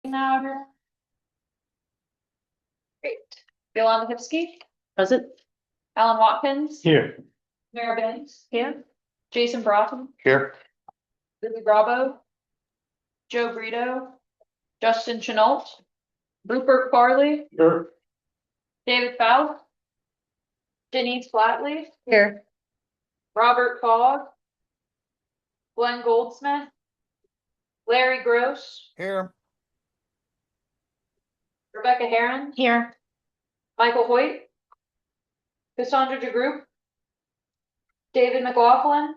Louder. Great. Bill Lipsky, Present. Alan Watkins, Here. Mara Banks, here. Jason Broughton, Here. Billy Bravo, Joe Brito, Justin Chenault, Rupert Farley, Here. David Faust, Denise Flatley, Here. Robert Fogg, Glenn Goldsmith, Larry Gross, Here. Rebecca Heron, Here. Michael Hoyt, Cassandra DeGroot, David McLaughlin,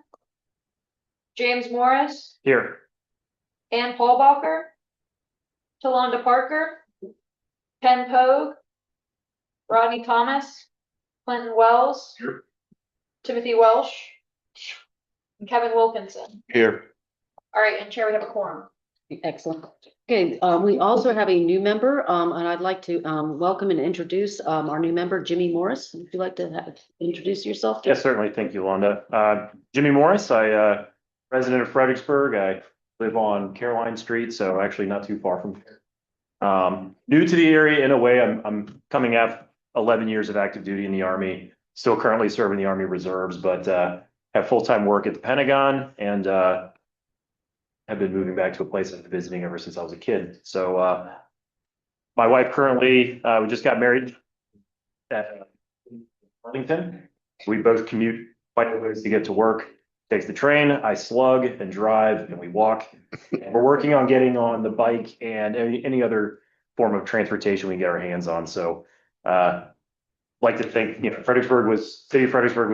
James Morris, Here. Ann Paulbacher, Talonda Parker, Ken Pogue, Rodney Thomas, Clinton Wells, Here. Timothy Welsh, and Kevin Wilkinson. Here. All right, and Chair, we have a quorum. Excellent. Okay, we also have a new member, and I'd like to welcome and introduce our new member, Jimmy Morris. Would you like to introduce yourself? Yes, certainly. Thank you, Londa. Jimmy Morris, resident of Fredericksburg. I live on Caroline Street, so actually not too far from here. New to the area in a way. I'm coming off 11 years of active duty in the Army, still currently serving the Army Reserves, but have full-time work at the Pentagon and have been moving back to a place I've been visiting ever since I was a kid. So my wife currently, we just got married at Arlington. We both commute quite a ways to get to work. Takes the train, I slug and drive, and we walk. And we're working on getting on the bike and any other form of transportation we can get our hands on. So like to think, city of Fredericksburg was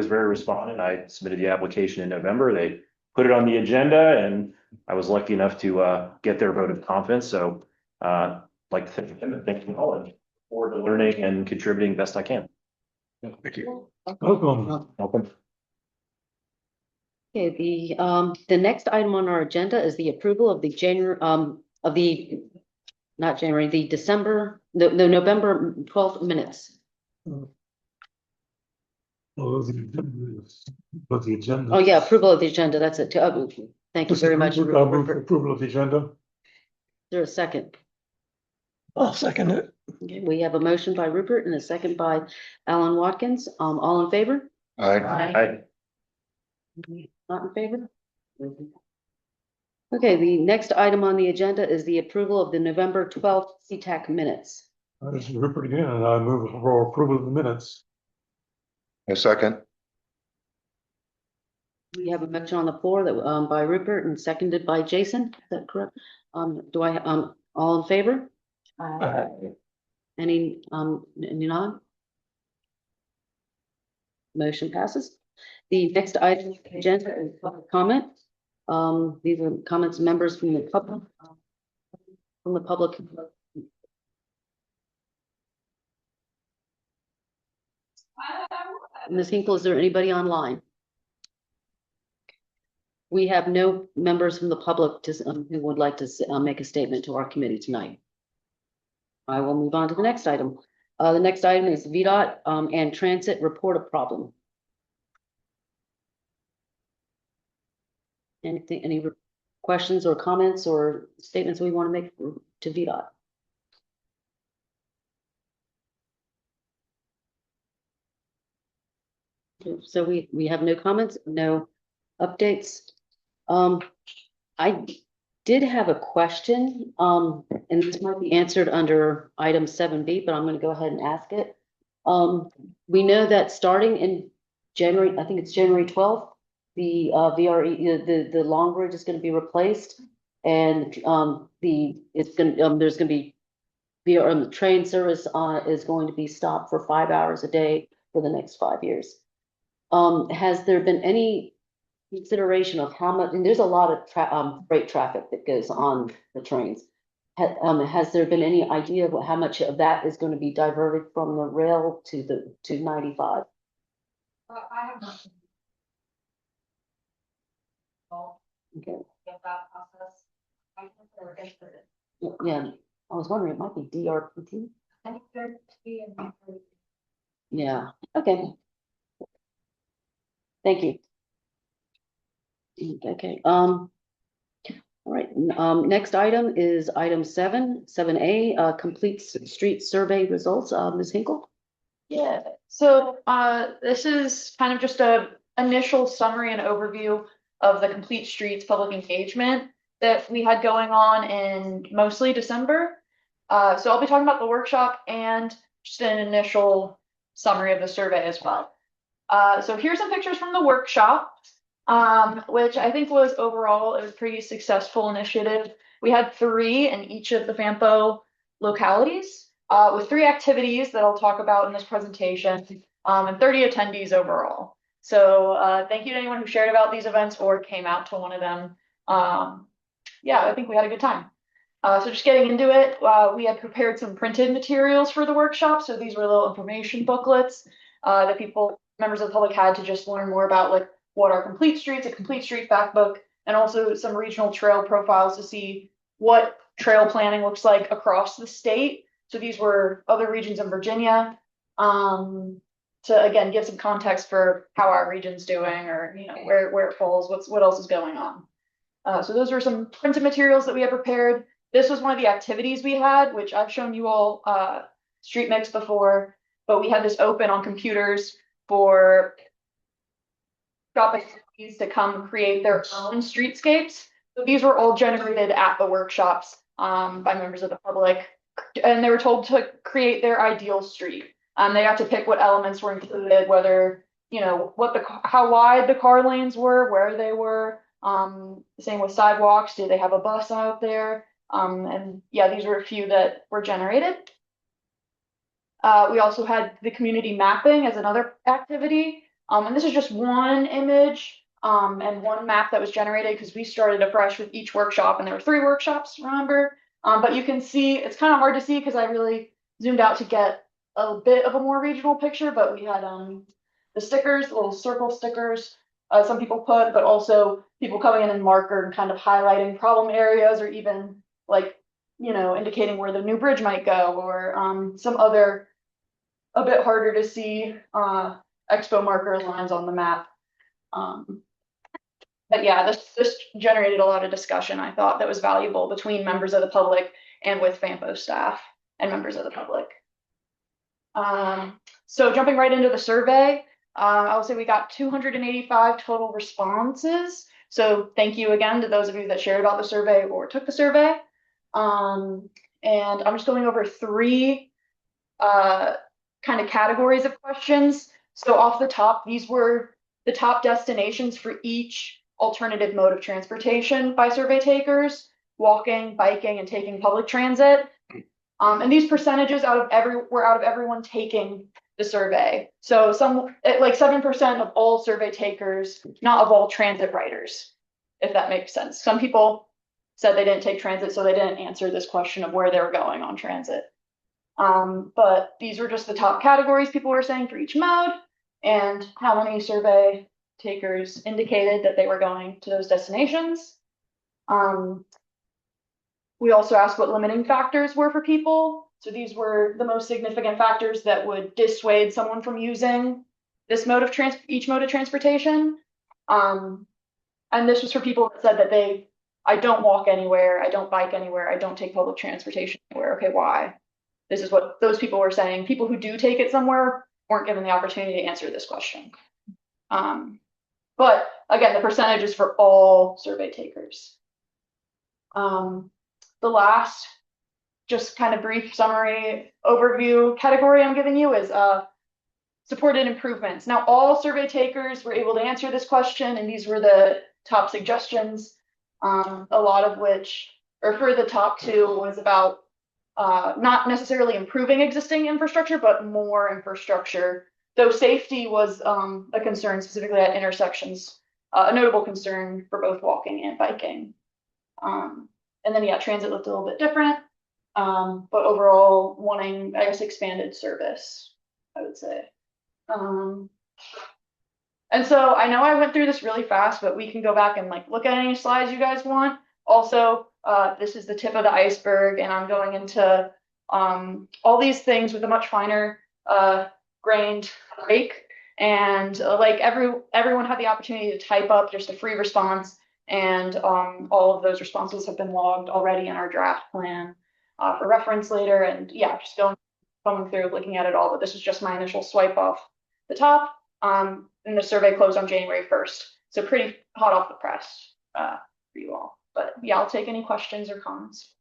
very responsive. I submitted the application in November. They put it on the agenda, and I was lucky enough to get their vote of confidence. So like to thank them and thank you all for learning and contributing best I can. Thank you. Welcome. Okay, the next item on our agenda is the approval of the November 12th minutes. But the agenda. Oh, yeah, approval of the agenda. That's it. Thank you very much. Approval of the agenda. Is there a second? I'll second it. Okay, we have a motion by Rupert and a second by Alan Watkins. All in favor? Hi. Not in favor? Okay, the next item on the agenda is the approval of the November 12th CTAC minutes. This is Rupert again, and I move for approval of the minutes. A second. We have a motion on the floor that by Rupert and seconded by Jason. Is that correct? All in favor? Any none? Motion passes. The next item on the agenda is public comment. These are comments members from the public. Ms. Hinkle, is there anybody online? We have no members from the public who would like to make a statement to our committee tonight. I will move on to the next item. The next item is VDOT and transit report a problem. Any questions or comments or statements we want to make to VDOT? So we have no comments, no updates. I did have a question, and this might be answered under item 7B, but I'm going to go ahead and ask it. We know that starting in January, I think it's January 12th, the VRE, the long bridge is going to be replaced, and there's going to be train service is going to be stopped for 5 hours a day for the next 5 years. Has there been any consideration of how much, and there's a lot of freight traffic that goes on the trains. Has there been any idea of how much of that is going to be diverted from the rail to 95? I have not. Okay. Get that process. I think they're interested. Yeah, I was wondering, it might be DRPT. I think they're to be in. Yeah, okay. Thank you. Okay, All right, next item is item 7A, complete street survey results. Ms. Hinkle? Yeah, so this is kind of just a initial summary and overview of the Complete Streets public engagement that we had going on in mostly December. So I'll be talking about the workshop and just an initial summary of the survey as well. So here's some pictures from the workshop, which I think was overall, it was a pretty successful initiative. We had 3 in each of the FAMPO localities. With 3 activities that I'll talk about in this presentation, and 30 attendees overall. So thank you to anyone who shared about these events or came out to one of them. Yeah, I think we had a good time. So just getting into it, we had prepared some printed materials for the workshop. So these were little information booklets that members of the public had to just learn more about, like what are complete streets, a complete street fact book, and also some regional trail profiles to see what trail planning looks like across the state. So these were other regions in Virginia, to again give some context for how our region's doing, or where it falls, what else is going on. So those were some printed materials that we had prepared. This was one of the activities we had, which I've shown you all Street Mix before, but we had this open on computers for attendees to come create their own streetscapes. So these were all generated at the workshops by members of the public. And they were told to create their ideal street. They got to pick what elements were included, whether, how wide the car lanes were, where they were. Same with sidewalks. Do they have a bus out there? And yeah, these were a few that were generated. We also had the community mapping as another activity. And this is just one image and one map that was generated because we started afresh with each workshop, and there were 3 workshops, remember? But you can see, it's kind of hard to see because I really zoomed out to get a bit of a more regional picture, but we had the stickers, the little circle stickers, some people put, but also people coming in and marker and kind of highlighting problem areas, or even like, indicating where the new bridge might go, or some other, a bit harder to see expo marker lines on the map. But yeah, this generated a lot of discussion, I thought, that was valuable between members of the public and with FAMPO staff and members of the public. So jumping right into the survey, I will say we got 285 total responses. So thank you again to those of you that shared about the survey or took the survey. And I'm just going over 3 kind of categories of questions. So off the top, these were the top destinations for each alternative mode of transportation by survey takers: walking, biking, and taking public transit. And these percentages were out of everyone taking the survey. So like 7% of all survey takers, not of all transit writers, if that makes sense. Some people said they didn't take transit, so they didn't answer this question of where they were going on transit. But these were just the top categories people were saying for each mode, and how many survey takers indicated that they were going to those destinations. We also asked what limiting factors were for people. So these were the most significant factors that would dissuade someone from using this mode of each mode of transportation. And this was for people that said that I don't walk anywhere, I don't bike anywhere, I don't take public transportation anywhere. Okay, why? This is what those people were saying. People who do take it somewhere weren't given the opportunity to answer this question. But again, the percentage is for all survey takers. The last, just kind of brief summary overview category I'm giving you is supported improvements. Now, all survey takers were able to answer this question, and these were the top suggestions, a lot of which, or for the top 2, was about not necessarily improving existing infrastructure, but more infrastructure. Though safety was a concern, specifically at intersections, a notable concern for both walking and biking. And then, yeah, transit looked a little bit different, but overall wanting, I guess, expanded service, I would say. And so I know I went through this really fast, but we can go back and look at any slides you guys want. Also, this is the tip of the iceberg, and I'm going into all these things with a much finer grained break. And everyone had the opportunity to type up just a free response And all of those responses have been logged already in our draft plan for reference later. And yeah, just going through, looking at it all, but this is just my initial swipe off the top. And the survey closed on January 1st. So pretty hot off the press for you all. But yeah, I'll take any questions or comments.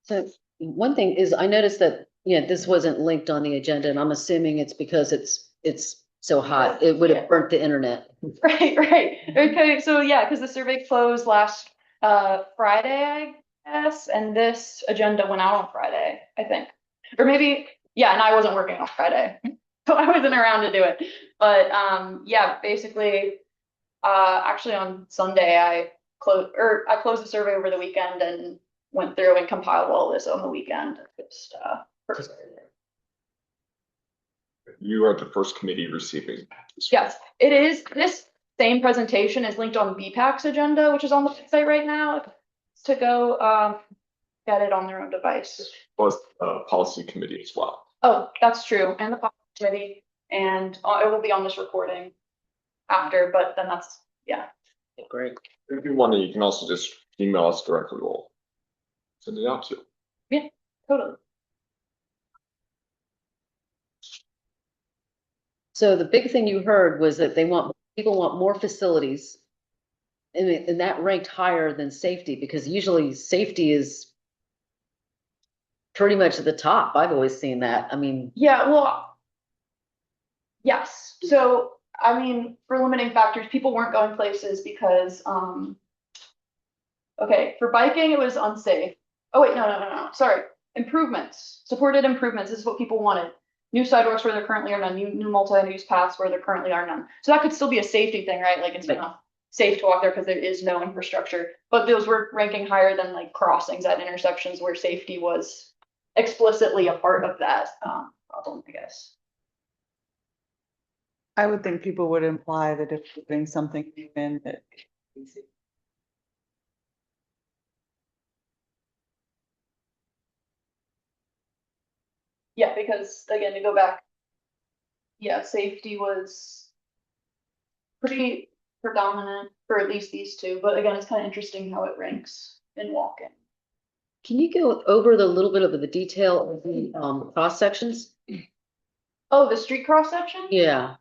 So one thing is, I noticed that, this wasn't linked on the agenda, and I'm assuming it's because it's so hot, it would have burnt the internet. Right. Okay, so yeah, because the survey closed last Friday, I guess, and this agenda went out on Friday, I think. Or maybe, yeah, and I wasn't working on Friday, so I wasn't around to do it. But yeah, basically, actually on Sunday, I closed the survey over the weekend and went through and compiled all this on the weekend. Just You are the first committee receiving this. yes, it is. This same presentation is linked on BPAC's agenda, which is on the website right now, to go get it on their own device. Plus policy committee as well. Oh, that's true, and the policy committee, and it will be on this recording after, but then that's, yeah. Great. If you want to, you can also just email us directly. We'll send it out to you. Yeah, totally. So the big thing you heard was that people want more facilities. And that ranked higher than safety, because usually safety is pretty much at the top. I've always seen that. I mean. Yeah, well, yes. So, I mean, for limiting factors, people weren't going places because, okay, for biking, it was unsafe. Oh, wait, no. Sorry. Improvements, supported improvements. This is what people wanted. New sidewalks where there currently are none, new multi-use paths where there currently are none. So that could still be a safety thing, right? Like it's not safe to walk there because there is no infrastructure, but those were ranking higher than like crossings at intersections where safety was explicitly a part of that problem, I guess. I would think people would imply that if you're putting something in that. Yeah, because again, to go back, yeah, safety was pretty predominant for at least these two, but again, it's kind of interesting how it ranks in walking. Can you go over the little bit of the detail of the cross sections? Oh, the street cross section? Yeah.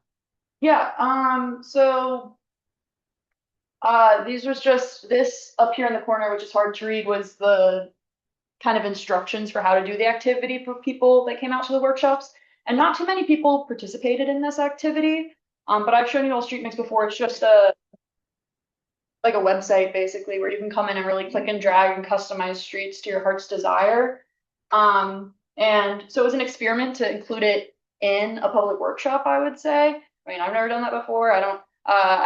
Yeah, so these was just this up here in the corner, which is hard to read, was the kind of instructions for how to do the activity for people that came out to the workshops. And not too many people participated in this activity. But I've shown you all street mix before. It's just like a website basically where you can come in and really click and drag and customize streets to your heart's desire. And so it was an experiment to include it in a public workshop, I would say. I mean, I've never done that before. I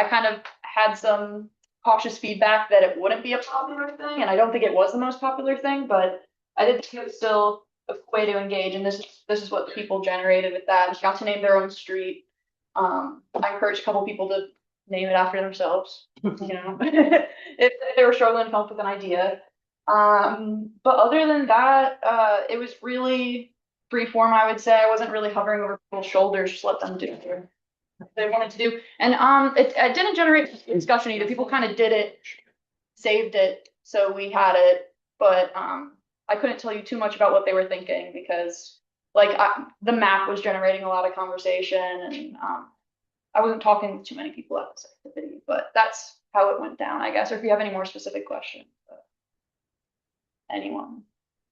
kind of had some cautious feedback that it wouldn't be a popular thing, and I don't think it was the most popular thing, but I did think it was still a way to engage, and this is what people generated with that. They got to name their own street. I encouraged a couple people to name it after themselves, if they were struggling to come up with an idea. But other than that, it was really free form, I would say. I wasn't really hovering over people's shoulders, just let them do what they wanted to do. And it didn't generate discussion either. People kind of did it, saved it, so we had it, but I couldn't tell you too much about what they were thinking because the map was generating a lot of conversation, and I wasn't talking with too many people at this activity, but that's how it went down, I guess. Or if you have any more specific questions, anyone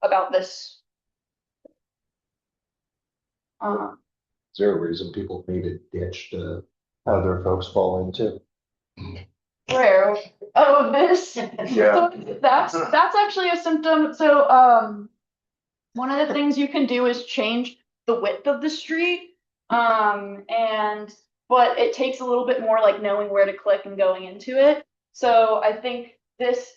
about this. Is there a reason people need a ditch to have their folks fall into? Where? Oh, this. Yeah. So that's actually a symptom. So one of the things you can do is change the width of the street. But it takes a little bit more like knowing where to click and going into it. So I think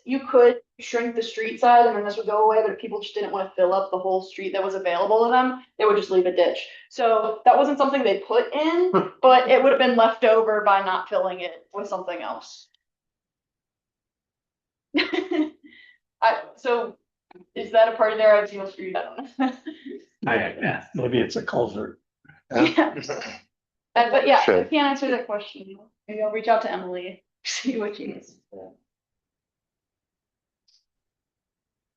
you could shrink the street size and then this would go away, but if people just didn't want to fill up the whole street that was available to them, they would just leave a ditch. So that wasn't something they put in, but it would have been left over by not filling it with something else. So is that a part of their ideal street? I don't know. Maybe it's a culvert. Yeah. But yeah, I Should. can't answer that question. Maybe I'll reach out to Emily, see what she needs.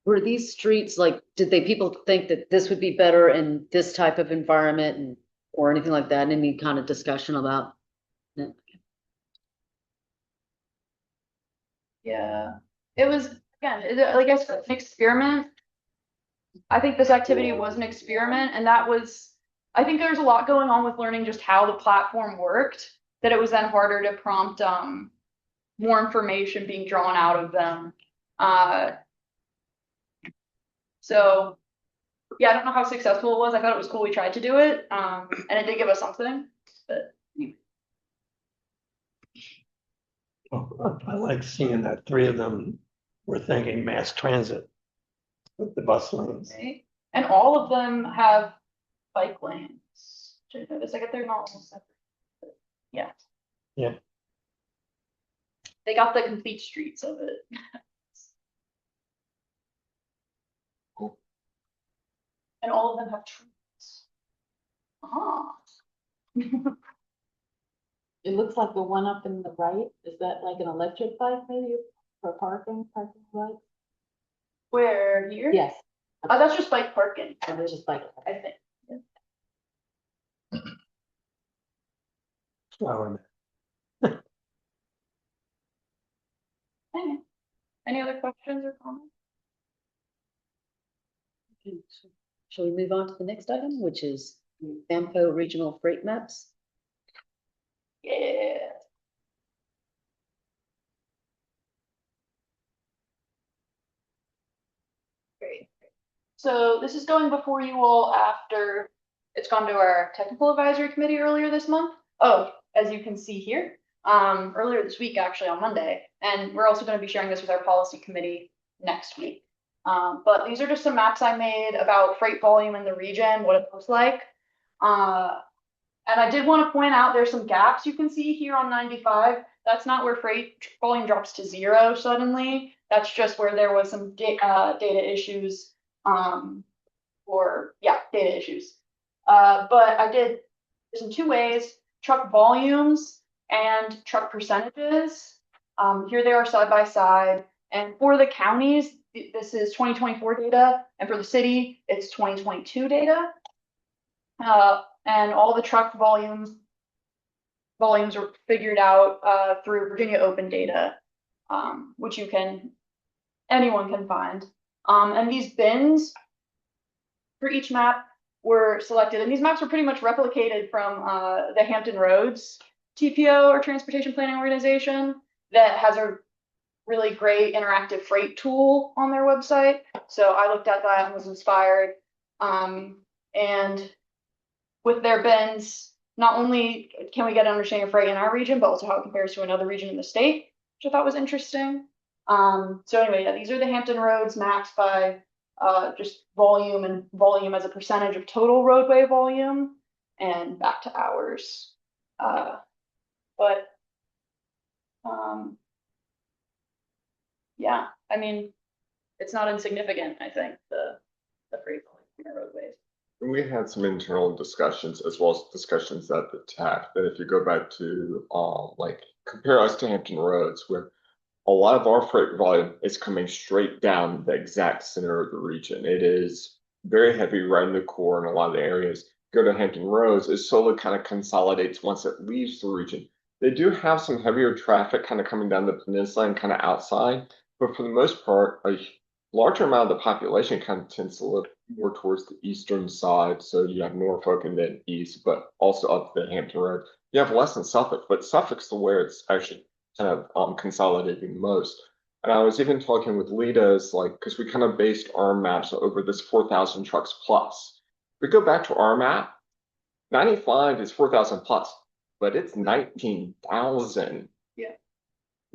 Were these streets like, did people think that this would be better in this type of environment and, or anything like that? Any kind of discussion about it? Yeah, it was, again, like I said, an experiment. I think this activity was an experiment, and that was, I think there's a lot going on with learning just how the platform worked, that it was then harder to prompt more information being drawn out of them. So yeah, I don't know how successful it was. I thought it was cool we tried to do it, and it did give us something, but I like seeing that three of them were thinking mass transit with the bus lanes. okay. And all of them have bike lanes. Should I notice? I get they're not all separate. But yeah. Yeah. They got the complete streets of it. Cool. And all of them have trees. Ah. It looks like the one up in the right, is that like an electric bike maybe for parking bike? Where here? Yes, Oh, that's just bike parking, and it's just bike. I think. Flower Okay. Any other questions or comments? Okay, so shall we move on to the next item, which is FAMPO regional freight maps? Yeah. Great. So this is going before you all after it's gone to our technical advisory committee earlier this month. Oh, as you can see here, earlier this week, actually on Monday. And we're also going to be sharing this with our policy committee next week. But these are just some maps I made about freight volume in the region, what it looks like. And I did want to point out there's some gaps you can see here on 95. That's not where freight volume drops to 0 suddenly. That's just where there was some data issues, data issues. But I did this in 2 ways: truck volumes and truck percentages. Here they are side by side. And for the counties, this is 2024 data, and for the city, it's 2022 data. And all the truck volumes are figured out through Virginia Open Data, which anyone can find. And these bins for each map were selected, and these maps were pretty much replicated from the Hampton Roads TPO, or Transportation Planning Organization, that has a really great interactive freight tool on their website. So I looked at that and was inspired. And with their bins, not only can we get an understanding of freight in our region, but also how it compares to another region in the state, which I thought was interesting. So anyway, yeah, these are the Hampton Roads maps by just volume, and volume as a percentage of total roadway volume, and back to hours. Yeah, I mean, it's not insignificant, I think, the freight volume in our roadways. We had some internal discussions as well as discussions at the TAC that if you go back to like compare us to Hampton Roads, where a lot of our freight volume is coming straight down the exact center of the region. It is very heavy right in the core in a lot of the areas. Go to Hampton Roads, it slowly kind of consolidates once it leaves the region. They do have some heavier traffic kind of coming down the peninsula and kind of outside, but for the most part, a larger amount of the population kind of tends to look more towards the eastern side. So you have Norfolk and then east, but also up the Hampton Road. You have less in Suffolk, but Suffolk's the where it's actually kind of consolidating most. And I was even talking with Lita's, like, because we kind of based our maps over this 4,000 trucks plus. If we go back to our map, 95 is 4,000 plus, but it's 19,000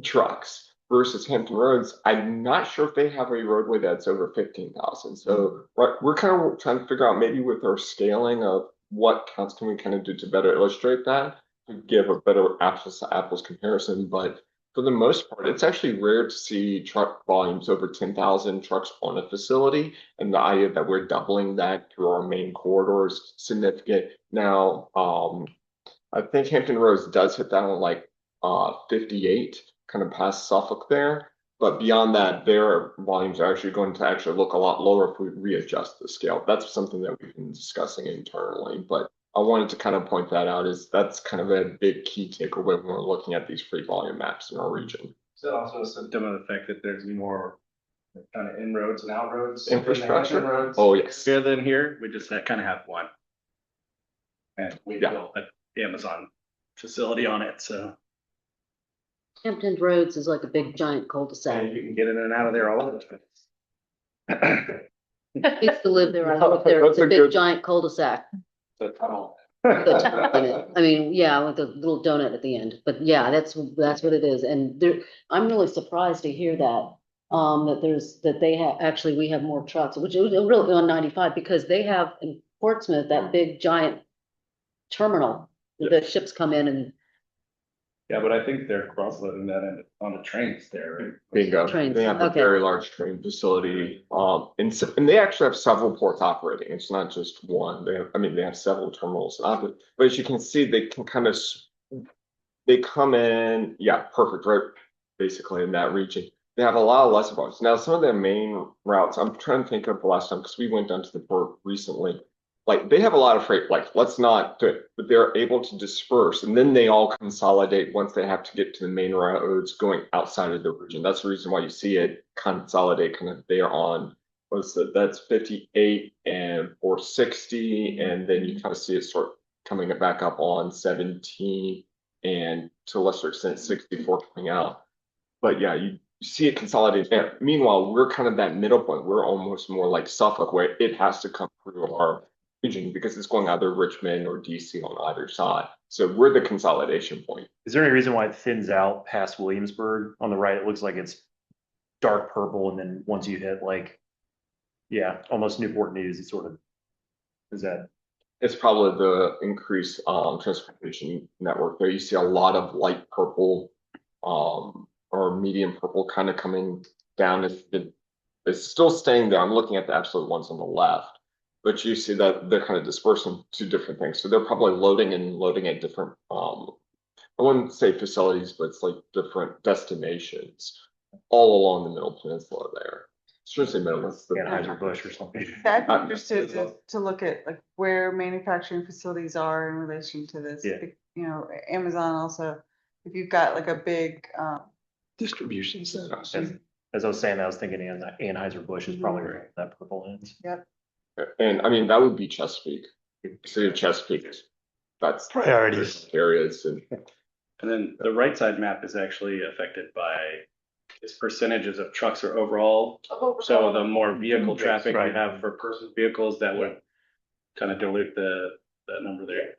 trucks. Versus Hampton Roads, I'm not sure if they have a roadway that's over 15,000. So we're kind of trying to figure out maybe with our scaling of what counts can we kind of do to better illustrate that, to give a better apples to apples comparison. But for the most part, it's actually rare to see truck volumes over 10,000 trucks on a facility. And the idea that we're doubling that through our main corridor is significant. Now, I think Hampton Roads does hit down on like 58, kind of past Suffolk there. But beyond that, their volumes are actually going to actually look a lot lower if we readjust the scale. That's something that we've been discussing internally, but I wanted to kind of point that out as that's kind of a big key takeaway when we're looking at these free volume maps in our region. Is it also a symptom of the fact that there's more kind of inroads and outroads? Infrastructure? in the Hampton Roads Oh, yes. area than here, we just kind of have one. And we Yeah. built an Amazon facility on it, so. Hampton Roads is like a big giant cul-de-sac. And you can get in and out of there all over the place. I used to live there, I lived there, it's a That's a big good- giant cul-de-sac. The tunnel. The tunnel in it. I mean, yeah, with the little donut at the end, but yeah, that's what it is, and there, I'm really surprised to hear that. That they have, actually, we have more trucks, which is really on 95, because they have in Portsmouth, that big giant terminal. The ships come in and Yeah, but I think they're cross-loading that on the trains there, right? Bingo. Trains, They have a okay. very large train facility. And they actually have several ports operating. It's not just one. They have several terminals operating. But as you can see, they can kind of they come in, yeah, perfect, right? Basically in that region. They have a lot of lesser routes. Now, some of their main routes, I'm trying to think of the last time because we went down to the port recently. Like they have a lot of freight, like let's not do it, but they're able to disperse and then they all consolidate once they have to get to the main roads going outside of the region. That's the reason why you see it consolidate kind of there on that's 58 and 460, and then you kind of see it sort of coming back up on 17 and to a lesser extent 64 coming out. But yeah, you see it consolidate there. Meanwhile, we're kind of that middle point. We're almost more like Suffolk, where it has to come through our region because it's going either Richmond or DC on either side. So we're the consolidation point. Is there any reason why it thins out past Williamsburg on the right? It looks like it's dark purple, and then once you hit like, yeah, almost Newport News, it sort of, is that? It's probably the increased transportation network there. You see a lot of light purple or medium purple kind of coming down. It's still staying there. I'm looking at the absolute ones on the left, but you see that they're kind of dispersing to different things. So they're probably loading at different, I wouldn't say facilities, but it's like different destinations all along the middle peninsula there. Shouldn't say middle, it's the Anheuser-Busch or something. I'd be interested to look at like where manufacturing facilities are in relation to this. Yeah. You know, Amazon also, if you've got like a big, distribution center. As I was saying, I was thinking Anheuser-Busch is probably right, that purple ends. yep. And I mean, that would be Chesapeake. City of Chesapeake. That's Priorities. areas and And then the right side map is actually affected by its percentages of trucks or overall. So the more vehicle traffic you right. have for personal vehicles, that would kind of dilute that number there.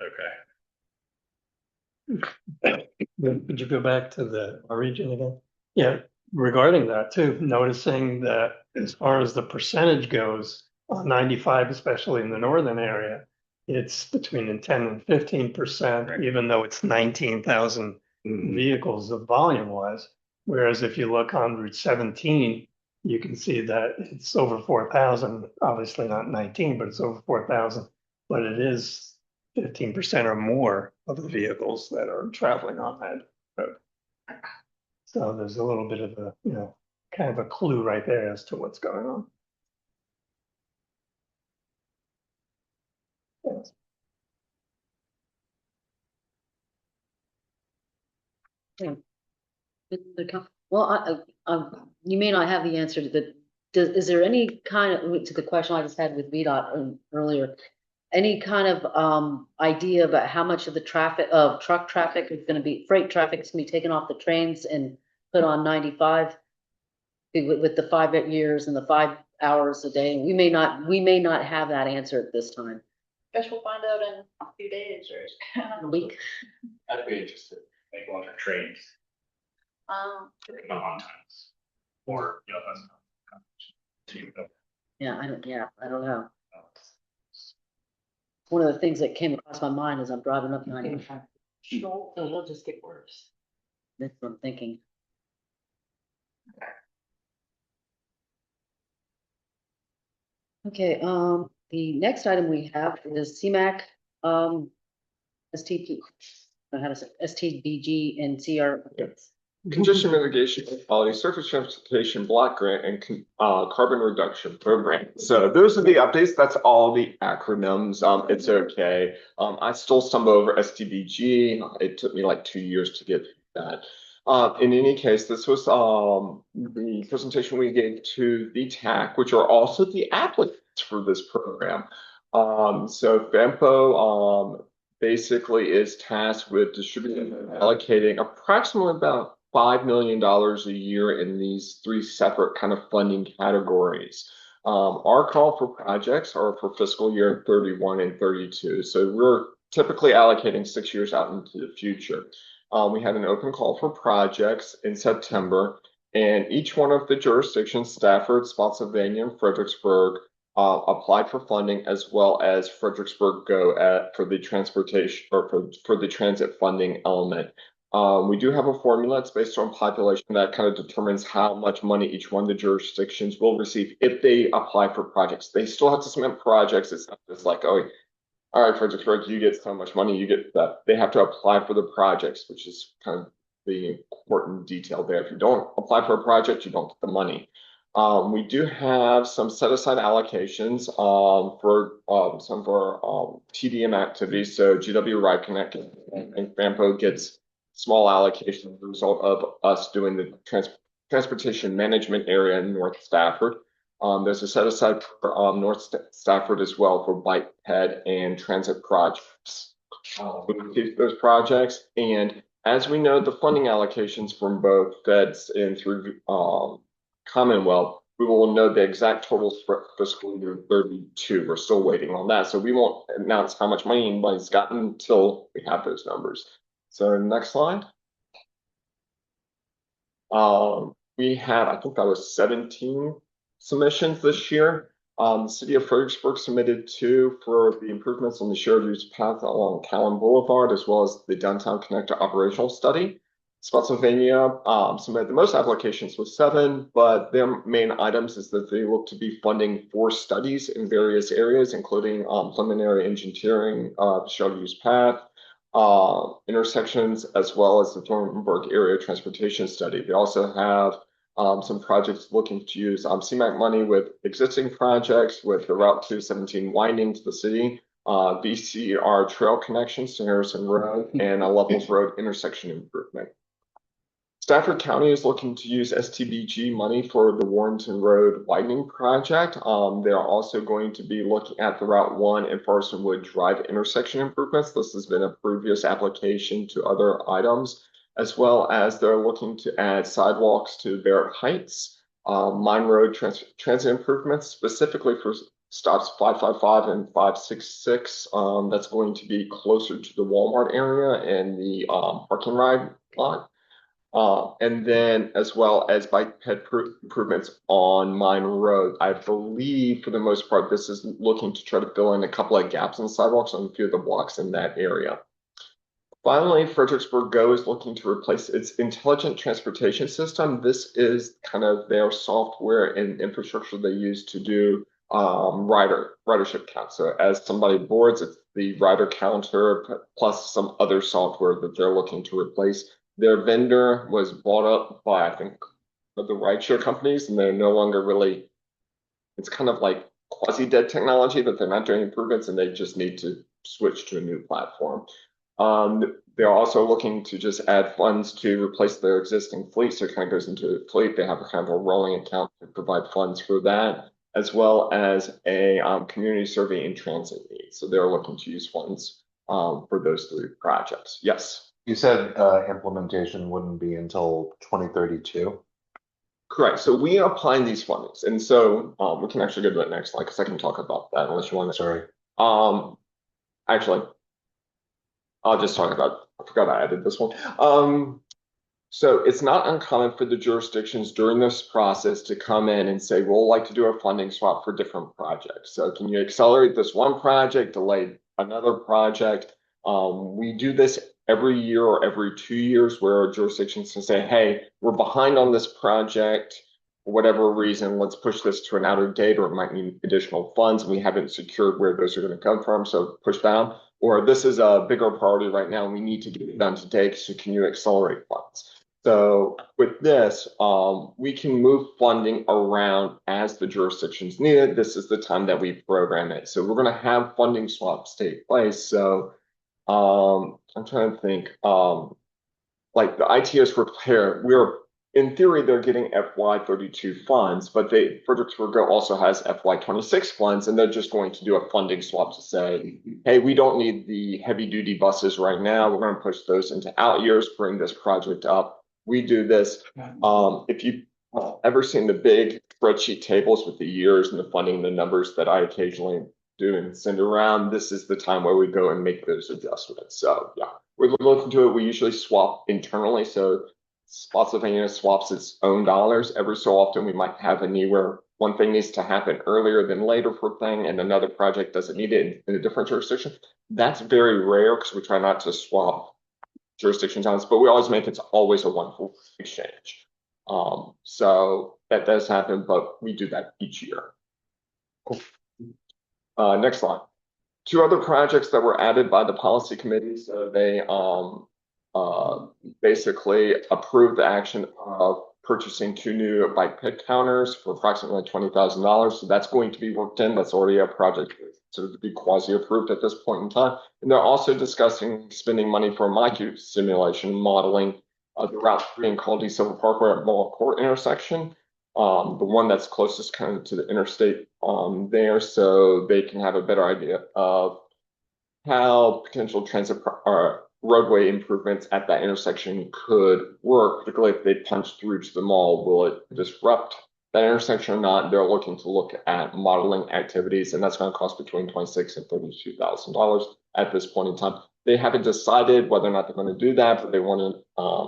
Okay. Would you go back to our region again? Yeah, regarding that too, noticing that as far as the percentage goes, on 95, especially in the northern area, it's between 10 and 15%, Right. even though it's 19,000 vehicles of volume wise. Whereas if you look on Route 17, you can see that it's over 4,000, obviously not 19, but it's over 4,000. But it is 15% or more of the vehicles that are traveling on that road. So there's a little bit of a, kind of a clue right there as to what's going on. Yes. Well, you may not have the answer to the, is there any kind of, to the question I just had with VDOT earlier, any kind of idea about how much of the traffic, of truck traffic is gonna be, freight traffic is gonna be taken off the trains and put on 95? With the 5 years and the 5 hours a day, we may not have that answer at this time. Guess we'll find out in a few days or A week. I'd be interested in making longer trains on times. Or, that's. Yeah, I don't know. One of the things that came across my mind as I'm driving up 95. So it'll just get worse. That's what I'm thinking. Okay, the next item we have is CMAC, STP. how to say, STBG and CR. Congestion mitigation, quality surface transportation block grant, and carbon reduction program. So those are the updates. That's all the acronyms. It's okay. I still stumble over STBG. It took me like 2 years to get that. In any case, this was the presentation we gave to the TAC, which are also the applicants for this program. So FAMPO basically is tasked with distributing and allocating approximately about $5 million a year in these 3 separate kind of funding categories. Our call for projects are for fiscal year 31 and 32. So we're typically allocating 6 years out into the future. We had an open call for projects in September, and each one of the jurisdictions, Stafford, Spotsylvania, and Fredericksburg, applied for funding, as well as Fredericksburg Go for the transportation or for the transit funding element. We do have a formula. It's based on population that kind of determines how much money each one of the jurisdictions will receive if they apply for projects. They still have to submit projects. It's not just like, oh, all right, Fredericksburg, you get so much money, you get that. They have to apply for the projects, which is kind of the important detail there. If you don't apply for a project, you don't get the money. We do have some set-aside allocations for some of our TDM activities. So GW Ride Connect and FAMPO gets small allocation as a result of us doing the transportation management area in North Stafford. There's a set aside for North Stafford as well for bike ped and transit projects. We received those projects, and as we know, the funding allocations from both feds and through Commonwealth, we will know the exact totals for fiscal year 32. We're still waiting on that, so we won't announce how much money anybody's gotten until we have those numbers. So next slide. We had, I think that was 17 submissions this year. The city of Fredericksburg submitted 2 for the improvements on the shared use path along Callan Boulevard, as well as the downtown connector operational study. Spotsylvania submitted the most applications with 7, but their main items is that they look to be funding 4 studies in various areas, including preliminary engineering, shared use path, intersections, as well as the Thornburg area transportation study. They also have some projects looking to use CMAQ money with existing projects, with the Route 217 winding to the city, VCR trail connections to Harrison Road, and a Levels Road intersection improvement. Stafford County is looking to use STBG money for the Warrenton Road widening project. They are also going to be looking at the Route 1 and Forest Wood Drive intersection improvements. This has been a previous application to other items, as well as they're looking to add sidewalks to Barrett Heights, Mine Road transit improvements, specifically for stops 555 and 566. That's going to be closer to the Walmart area and the parking ride lot. And then as well as bike ped improvements on Mine Road. I believe for the most part, this is looking to try to fill in a couple of gaps in the sidewalks on a few of the blocks in that area. Finally, Fredericksburg Go is looking to replace its intelligent transportation system. This is kind of their software and infrastructure they use to do ridership count. So as somebody boards, it's the rider counter plus some other software that they're looking to replace. Their vendor was bought up by, I think, the rideshare companies, and they're no longer really, it's kind of like quasi-dead technology, but they're not doing improvements, and they just need to switch to a new platform. They're also looking to just add funds to replace their existing fleet. So it kind of goes into fleet. They have a kind of a rolling account to provide funds for that, as well as a community survey and transit needs. So they're looking to use funds for those 3 projects. Yes. You said implementation wouldn't be until 2032. Correct. So we are applying these fundings, and so we can actually go to the next slide because I can talk about that unless you want to. Sorry. Actually, I'll just talk about. I forgot I added this one. So it's not uncommon for the jurisdictions during this process to come in and say, we'll like to do a funding swap for different projects. So can you accelerate this one project, delay another project? We do this every year or every 2 years where jurisdictions can say, hey, we're behind on this project for whatever reason, let's push this to an outer date, or it might need additional funds. We haven't secured where those are going to come from, so push down. or this is a bigger priority right now, we need to get it done today, so can you accelerate funds? So with this, we can move funding around as the jurisdictions need it. This is the time that we program it. So we're gonna have funding swaps take place. So I'm trying to think, like the ITS repair, in theory, they're getting FY32 funds, but Fredericksburg also has FY26 funds, and they're just going to do a funding swap to say, hey, we don't need the heavy duty buses right now. We're going to push those into out years, bring this project up. We do this. If you've ever seen the big spreadsheet tables with the years and the funding, the numbers that I occasionally do and send around, this is the time where we go and make those adjustments. So yeah, we're looking to it. We usually swap internally. So Spotsylvania swaps its own dollars. Every so often we might have a need where one thing needs to happen earlier than later for a thing, and another project doesn't need it in a different jurisdiction. That's very rare because we try not to swap jurisdictions on this, but we always make it always a wonderful exchange. So that does happen, but we do that each year. Cool. Next slide. Two other projects that were added by the policy committee. So they basically approved the action of purchasing 2 new bike pit counters for approximately $20,000. So that's going to be worked in. That's already a project to be quasi-approved at this point in time. And they're also discussing spending money for a MyQ simulation modeling the Route 3 and Caldy Silver Parkway at Mall Court intersection. The one that's closest kind of to the interstate there, so they can have a better idea of how potential transit roadway improvements at that intersection could work, particularly if they punch through to the mall. Will it disrupt that intersection or not? They're looking to look at modeling activities, and that's going to cost between $26,000 and $32,000 at this point in time. They haven't decided whether or not they're going to do that, but they wanted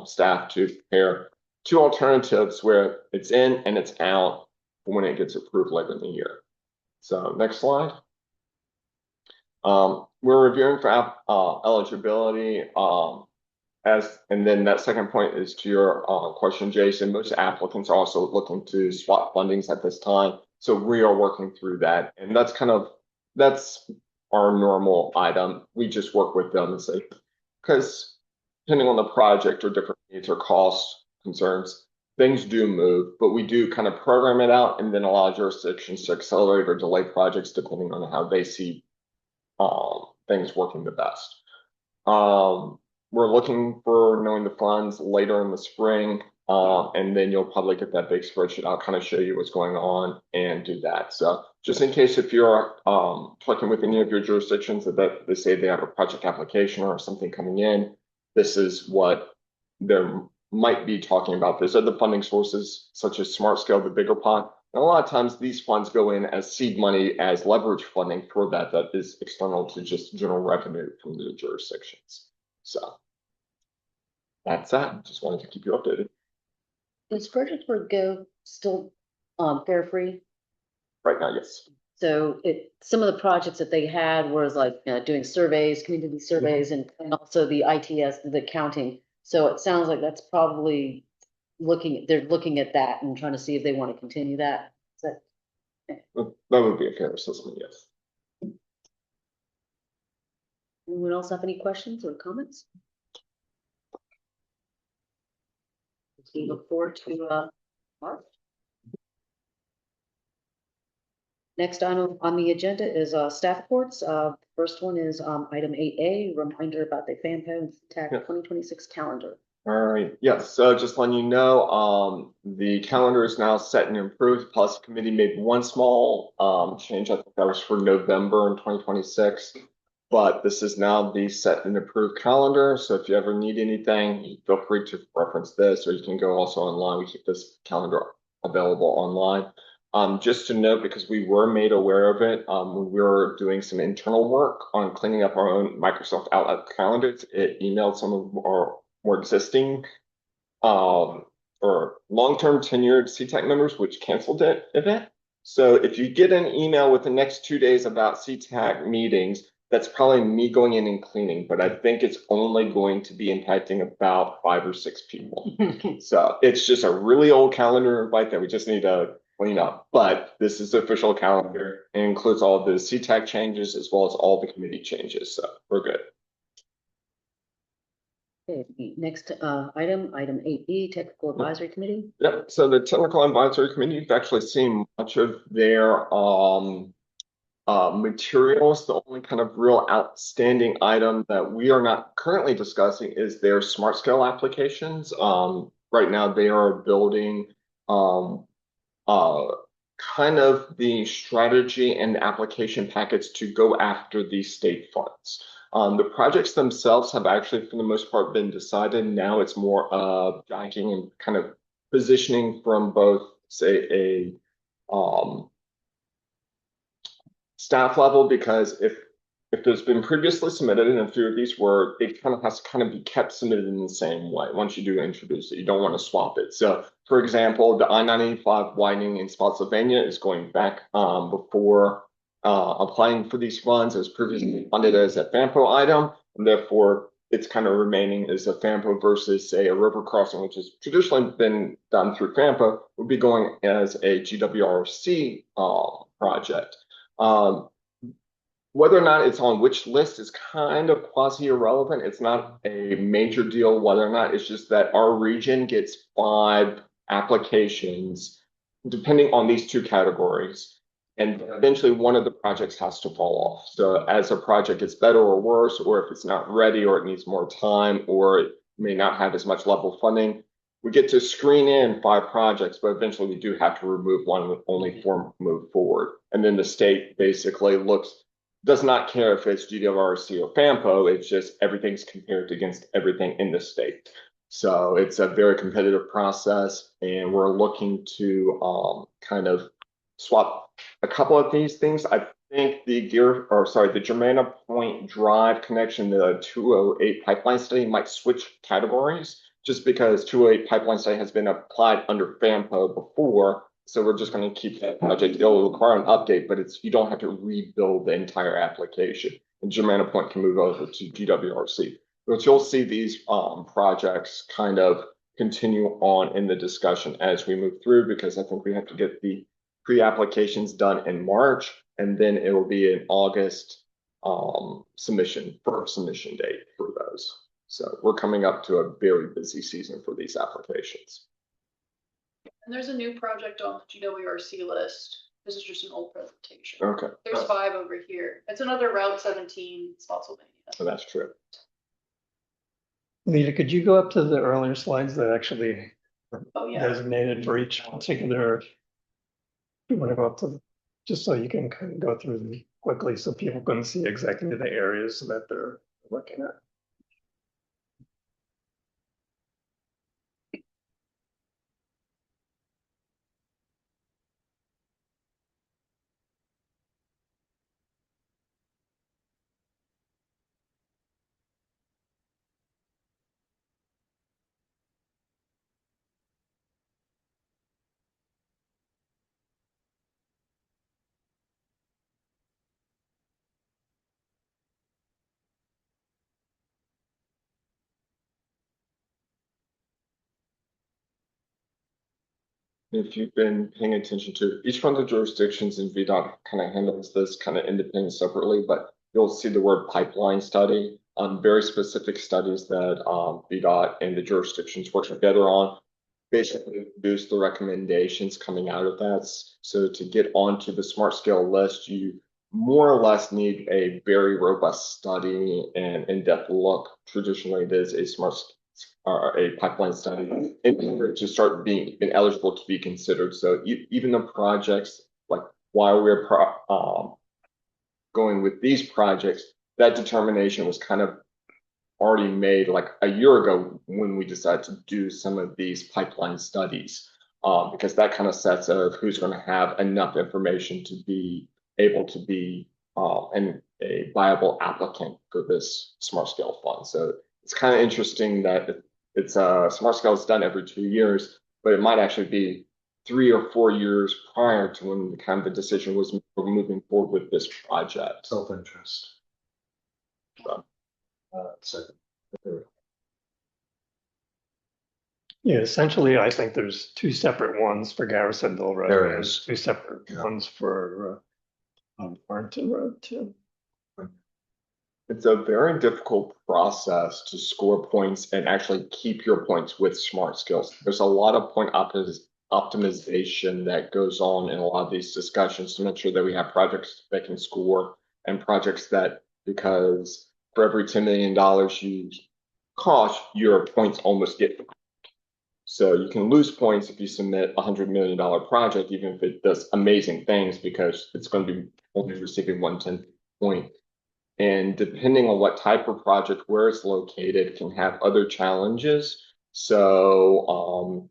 staff to prepare 2 alternatives where it's in and it's out when it gets approved later in the year. So next slide. We're reviewing for eligibility, and then that second point is to your question, Jason. Most applicants are also looking to swap fundings at this time, so we are working through that, and that's our normal item. We just work with them and say, because depending on the project or different needs or cost concerns, things do move, but we do kind of program it out and then allow jurisdictions to accelerate or delay projects depending on how they see things working the best. We're looking for knowing the funds later in the spring, and then you'll probably get that big spreadsheet. I'll kind of show you what's going on and do that. So just in case if you're talking with any of your jurisdictions that they say they have a project application or something coming in, this is what they're might be talking about. There's other funding sources such as Smart Scale, the bigger pot. And a lot of times these funds go in as seed money, as leverage funding for that is external to just general revenue from the jurisdictions. So that's that. Just wanted to keep you updated. Does Fredericksburg Go still fare free? Right now, yes. So some of the projects that they had was like doing surveys, community surveys, and also the ITS, the counting. So it sounds like that's probably they're looking at that and trying to see if they want to continue that. That would be a fair assessment, yes. Anyone else have any questions or comments? We look forward to March. Next item on the agenda is staff reports. First one is item 8A, reminder about the FAMPO and CTAC 2026 calendar. All right. Yes. So just letting you know, the calendar is now set and improved. Policy committee made one small change. I think that was for November in 2026. But this is now the set and approved calendar. So if you ever need anything, feel free to reference this, or you can go also online. We keep this calendar available online. Just to note, because we were made aware of it, when we were doing some internal work on cleaning up our own Microsoft Outlook calendars, it emailed some of our more existing or long-term tenured CTAC members, which canceled it event. So if you get an email with the next 2 days about CTAC meetings, that's probably me going in and cleaning, but I think it's only going to be impacting about 5 or 6 people. So it's just a really old calendar invite that we just need to clean up. But this is the official calendar. It includes all the CTAC changes as well as all the committee changes. So we're good. Okay, next, item 8B, Technical Advisory Committee. Yep. So the Technical Advisory Committee, you've actually seen much of their materials. The only kind of real outstanding item that we are not currently discussing is their smart scale applications. Right now they are building kind of the strategy and application packets to go after the state funds. The projects themselves have actually, for the most part, been decided. Now it's more of jockeying and kind of positioning from both, say, a staff level, because if there's been previously submitted, and a few of these were, it kind of has to kind of be kept submitted in the same way. Once you do introduce it, you don't want to swap it. So, for example, the I-95 widening in Spotsylvania is going back before applying for these funds. It was previously funded as a FAMPO item, and therefore it's kind of remaining as a FAMPO versus, say, a river crossing, which has traditionally been done through FAMPO, would be going as a GWRC project. Whether or not it's on which list is kind of quasi-irrelevant. It's not a major deal whether or not. It's just that our region gets 5 applications depending on these 2 categories. And eventually one of the projects has to fall off. So as a project gets better or worse, or if it's not ready or it needs more time, or it may not have as much level funding, we get to screen in 5 projects, but eventually we do have to remove one with only 4 move forward. And then the state basically does not care if it's GWRC or FAMPO. It's just everything's compared against everything in the state. So it's a very competitive process, and we're looking to kind of swap a couple of these things. I think the Germana Point Drive connection, the 208 pipeline study might switch categories, just because 208 pipeline study has been applied under FAMPO before. So we're just going to keep that project. It'll require an update, but you don't have to rebuild the entire application. And Germana Point can move over to GWRC. But you'll see these projects kind of continue on in the discussion as we move through, because I think we have to get the pre-applications done in March, and then it will be an August submission date for those. So we're coming up to a very busy season for these applications. And there's a new project on the GWRC list. This is just an old presentation. Okay. There's 5 over here. It's another Route 17, Spotsylvania. So that's true. Lita, could you go up to the earlier slides that actually Oh, yeah. designated for each particular? You want to go up to, just so you can kind of go through them quickly so people can see exactly the areas that they're looking at. If you've been paying attention to each one of the jurisdictions, in VDOT kind of handles this kind of independent separately, but you'll see the word pipeline study on very specific studies that VDOT and the jurisdictions work together on, basically produce the recommendations coming out of that. So to get onto the smart scale list, you more or less need a very robust study and in-depth look. Traditionally, it is a pipeline study in order to start being eligible to be considered. So even the projects, like while we're going with these projects, that determination was kind of already made like a year ago when we decided to do some of these pipeline studies, because that kind of sets of who's going to have enough information to be able to be a viable applicant for this smart scale fund. So it's kind of interesting that it's smart scale is done every 2 years, but it might actually be 3 or 4 years prior to when the kind of the decision was moving forward with this project. Self-interest. So. Second. Yeah, essentially, I think there's two separate ones for Garrisonville Road. There and is. two separate ones for Barrington Road too. It's a very difficult process to score points and actually keep your points with smart skills. There's a lot of point optimization that goes on in a lot of these discussions to make sure that we have projects that can score and projects that, because for every $10 million you cost, your points almost get. So you can lose points if you submit a $100 million project, even if it does amazing things, because it's going to be only receiving 1/10 point. And depending on what type of project, where it's located, can have other challenges. So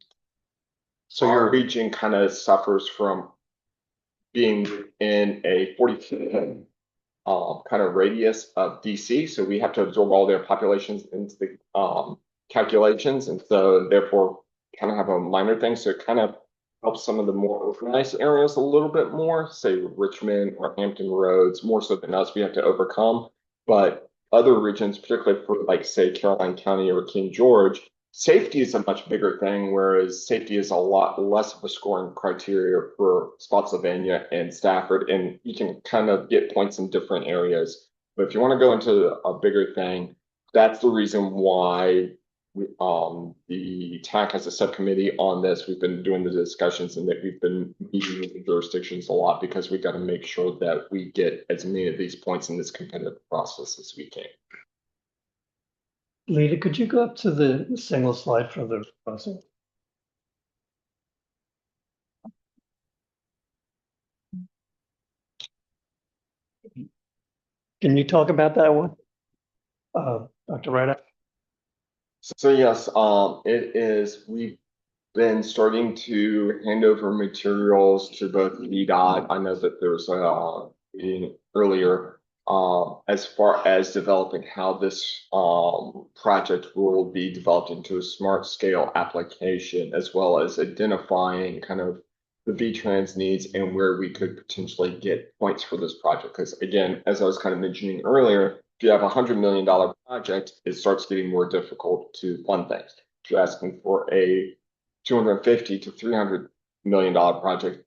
our region kind of suffers from being in a 40 kind of radius of DC. So we have to absorb all their populations into the calculations. And so therefore kind of have a minor thing. So it kind of helps some of the more urbanized areas a little bit more, say Richmond or Hampton Roads, more so than us, we have to overcome. But other regions, particularly for like, say, Caroline County or King George, safety is a much bigger thing, whereas safety is a lot less of a scoring criteria for Spotsylvania and Stafford, and you can kind of get points in different areas. But if you want to go into a bigger thing, that's the reason why the TAC has a subcommittee on this. We've been doing the discussions and that we've been meeting with the jurisdictions a lot because we got to make sure that we get as many of these points in this competitive process as we can. Lita, could you go up to the single slide for the crossing? Can you talk about that one? Dr. Ryder? So yes, it is, we've been starting to hand over materials to both VDOT. I know that there was a meeting earlier as far as developing how this project will be developed into a smart scale application, as well as identifying kind of the VTrans needs and where we could potentially get points for this project. Because again, as I was kind of mentioning earlier, if you have a $100 million project, it starts getting more difficult to fund things. If you're asking for a $250 to $300 million project,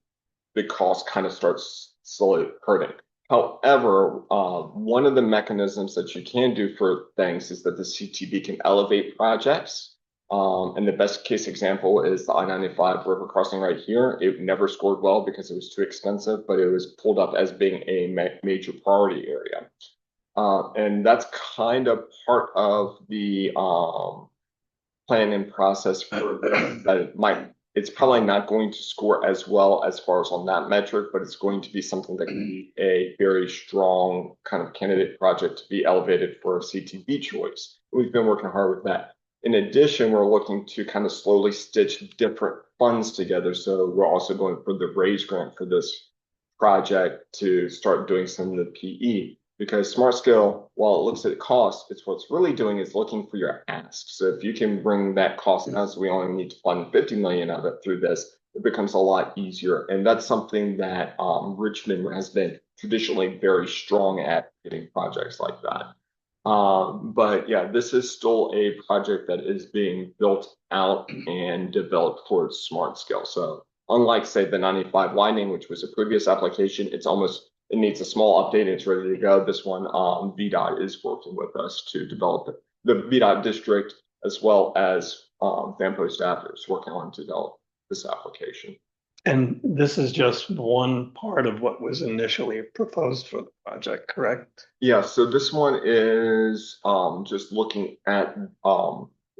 the cost kind of starts slowly hurting. However, one of the mechanisms that you can do for things is that the CTB can elevate projects. And the best case example is the I-95 river crossing right here. It never scored well because it was too expensive, but it was pulled up as being a major priority area. And that's kind of part of the planning process for that. It's probably not going to score as well as far as on that metric, but it's going to be something that can be a very strong kind of candidate project to be elevated for a CTB choice. We've been working hard with that. In addition, we're looking to kind of slowly stitch different funds together. So we're also going for the RAISE grant for this project to start doing some of the PE. Because Smart Scale, while it looks at cost, it's what's really doing is looking for your ask. So if you can bring that cost down, so we only need to fund 50 million of it through this, it becomes a lot easier. And that's something that Richmond has been traditionally very strong at, getting projects like that. But yeah, this is still a project that is being built out and developed towards Smart Scale. So unlike, say, the 95 widening, which was a previous application, it needs a small update and it's ready to go. This one, VDOT is working with us to develop it. The VDOT district, as well as FAMPO staff, is working on to develop this application. And this is just one part of what was initially proposed for the project, correct? Yeah, so this one is just looking at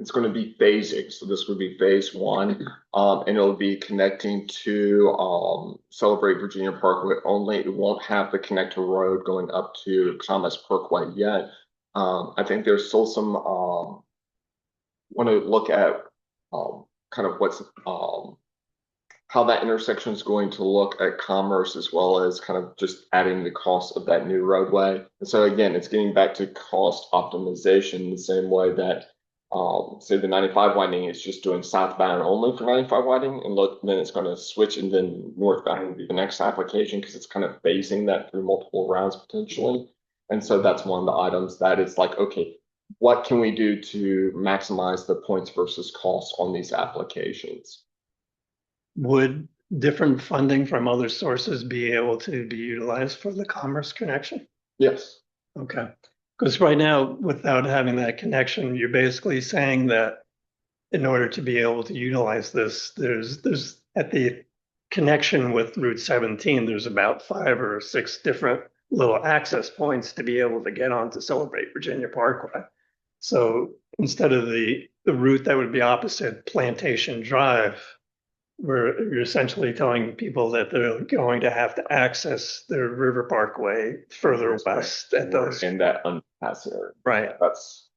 it's going to be phasing. So this would be phase one, and it'll be connecting to Celebrate Virginia Parkway only. It won't have the connector road going up to Thomas Parkway yet. I think there's still some want to look at kind of what's how that intersection is going to look at Commerce, as well as kind of just adding the cost of that new roadway. And so again, it's getting back to cost optimization the same way that say the 95 widening is just doing southbound only for 95 widening, and then it's going to switch, and then northbound will be the next application, because it's kind of phasing that through multiple rounds potentially. And so that's one of the items that it's like, okay, what can we do to maximize the points versus costs on these applications? Would different funding from other sources be able to be utilized for the commerce connection? Yes. Okay, because right now, without having that connection, you're basically saying that in order to be able to utilize this, there's at the connection with Route 17, there's about 5 or 6 different little access points to be able to get on to Celebrate Virginia Parkway. So instead of the route that would be opposite Plantation Drive, where you're essentially telling people that they're going to have to access the River Parkway further west at those. In that underpass area. Right. That's,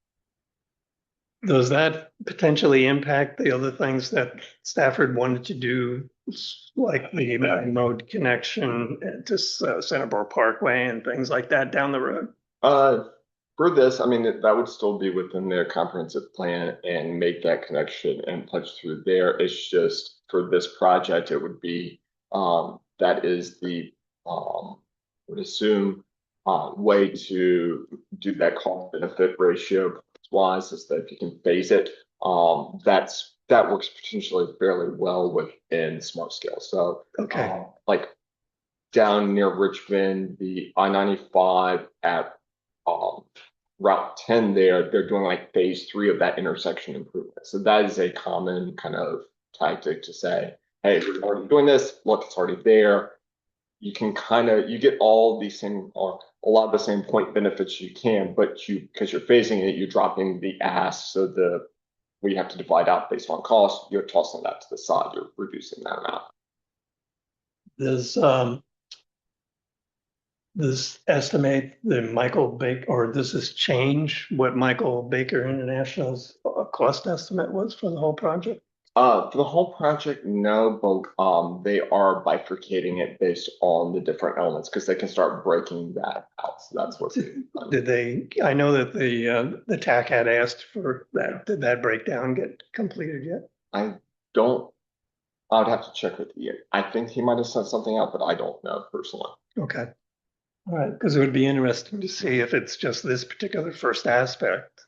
Does that potentially impact the other things that Stafford wanted to do, like the Mountain Road connection to Centerville Parkway and things like that down the road? for this, I mean, that would still be within their comprehensive plan and make that connection and punch through there. It's just for this project, it would be, that is the, would assume, way to do that cost benefit ratio wise is that if you can phase it, that works potentially fairly well within smart scale. So, Okay, like down near Richmond, the I-95 at Route 10 there, they're doing like phase 3 of that intersection improvement. So that is a common kind of tactic to say, hey, we're already doing this, look, it's already there. You can you get all the same, or a lot of the same point benefits you can, but because you're phasing it, you're dropping the ask. So we have to divide out based on cost, you're tossing that to the side, you're reducing that amount. does estimate the Michael Baker, or does this change what Michael Baker International's cost estimate was for the whole project? For the whole project, no, but they are bifurcating it based on the different elements because they can start breaking that out. So that's what Did they, I know that the TAC had asked for that. Did that breakdown get completed yet? I'd have to check with Ian. I think he might have sent something out, but I don't know personally. Okay. All right, because it would be interesting to see if it's just this particular first aspect,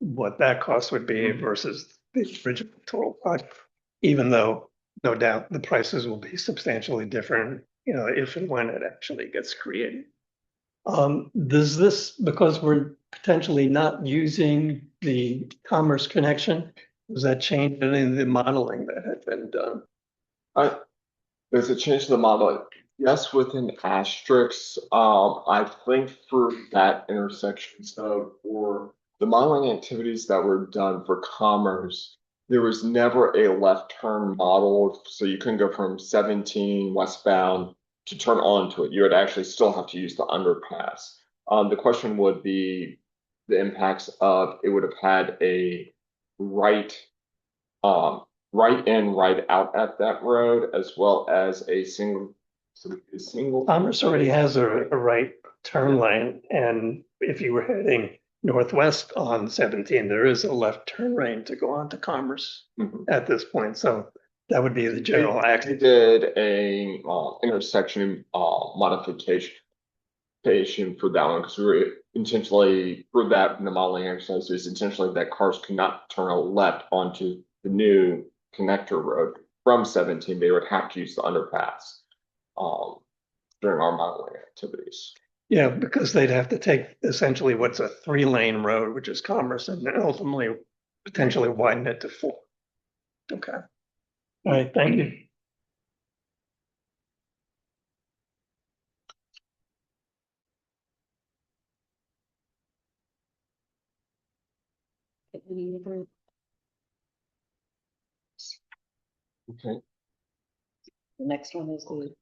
what that cost would be versus the original total project, even though no doubt the prices will be substantially different, if and when it actually gets created. Does this, because we're potentially not using the commerce connection, does that change any of the modeling that had been done? There's a change to the model. Yes, with an asterisk. I think for that intersection, so for the modeling activities that were done for commerce, there was never a left turn modeled, so you couldn't go from 17 westbound to turn onto it. You would actually still have to use the underpass. The question would be the impacts of it would have had a right in, right out at that road, as well as a single. Commerce already has a right turn lane, and if you were heading northwest on 17, there is a left turn lane to go on to Commerce at this point. So that would be the general They act. did a intersection modification for that one because we were intentionally for that in the modeling exercise is intentionally that cars could not turn left onto the new connector road from 17. They would have to use the underpass during our modeling activities. Yeah, because they'd have to take essentially what's a 3-lane road, which is Commerce, and then ultimately potentially widen it to 4. Okay. All right, thank you. Okay. The next one is the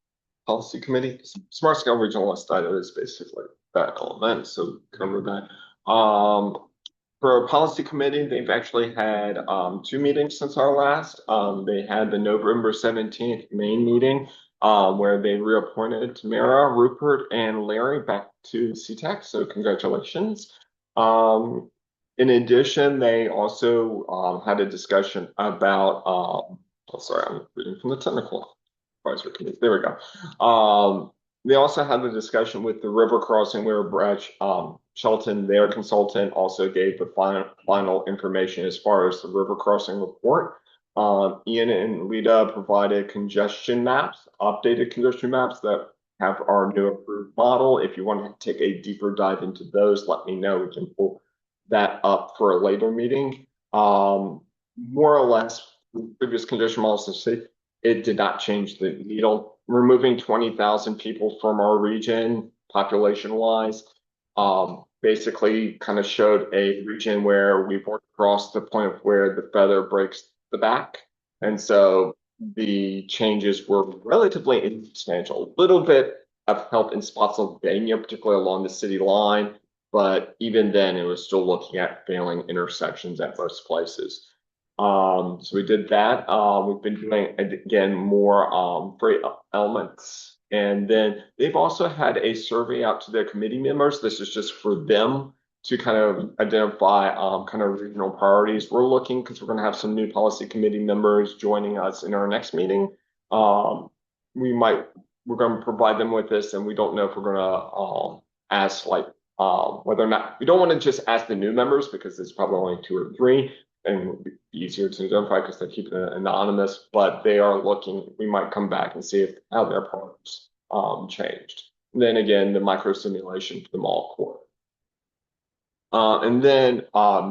Policy committee, smart scale regional data is basically that element, so cover that. For policy committee, they've actually had 2 meetings since our last. They had the November 17th main meeting where they reappointed Tamara, Rupert, and Larry back to CTAC, so congratulations. In addition, they also had a discussion about, oh, sorry, I'm reading from the technical advisory committee. There we go. They also had the discussion with the river crossing. We were Shelton, their consultant, also gave the final information as far as the river crossing report. Ian and Lita provided congestion maps, updated congestion maps that have our new approved model. If you want to take a deeper dive into those, let me know. We can pull that up for a later meeting. More or less, previous congestion models, it did not change the needle. Removing 20,000 people from our region, population-wise, basically kind of showed a region where we've worked across the point of where the feather breaks the back. And so the changes were relatively insubstantial. A little bit of help in Spotsylvania, particularly along the city line, but even then it was still looking at failing intersections at most places. So we did that. We've been doing, again, more freight elements. And then they've also had a survey out to their committee members. This is just for them to kind of identify kind of regional priorities. We're looking, because we're going to have some new policy committee members joining us in our next meeting. We're going to provide them with this, and we don't know if we're going to ask whether or not, we don't want to just ask the new members because it's probably only 2 or 3. And it would be easier to identify because they're keeping it anonymous, but they are looking, we might come back and see how their priorities changed. And then again, the micro simulation for the mall core. And then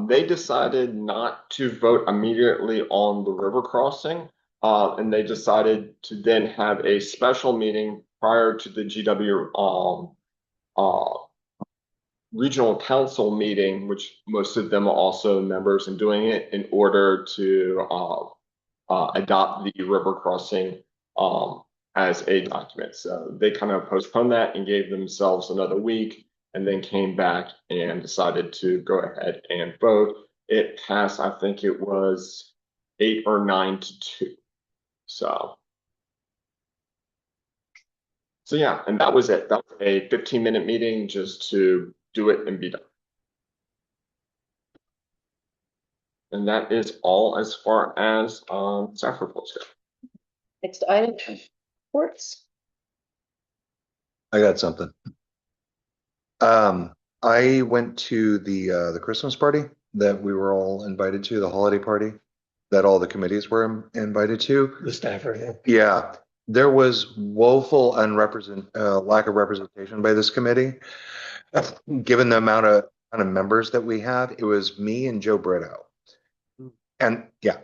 they decided not to vote immediately on the river crossing. And they decided to then have a special meeting prior to the GW regional council meeting, which most of them are also members in doing it, in order to adopt the river crossing as a document. So they kind of postponed that and gave themselves another week, and then came back and decided to go ahead and vote. It passed, I think it was 8 or 9 to 2. So yeah, and that was it. That was a 15-minute meeting just to do it and be done. And that is all as far as staff reports go. Next item, reports. I got something. I went to the Christmas party that we were all invited to, the holiday party that all the committees were invited to. The staffer, yeah. Yeah, there was woeful lack of representation by this committee. Given the amount of members that we have, it was me and Joe Brito. And yeah,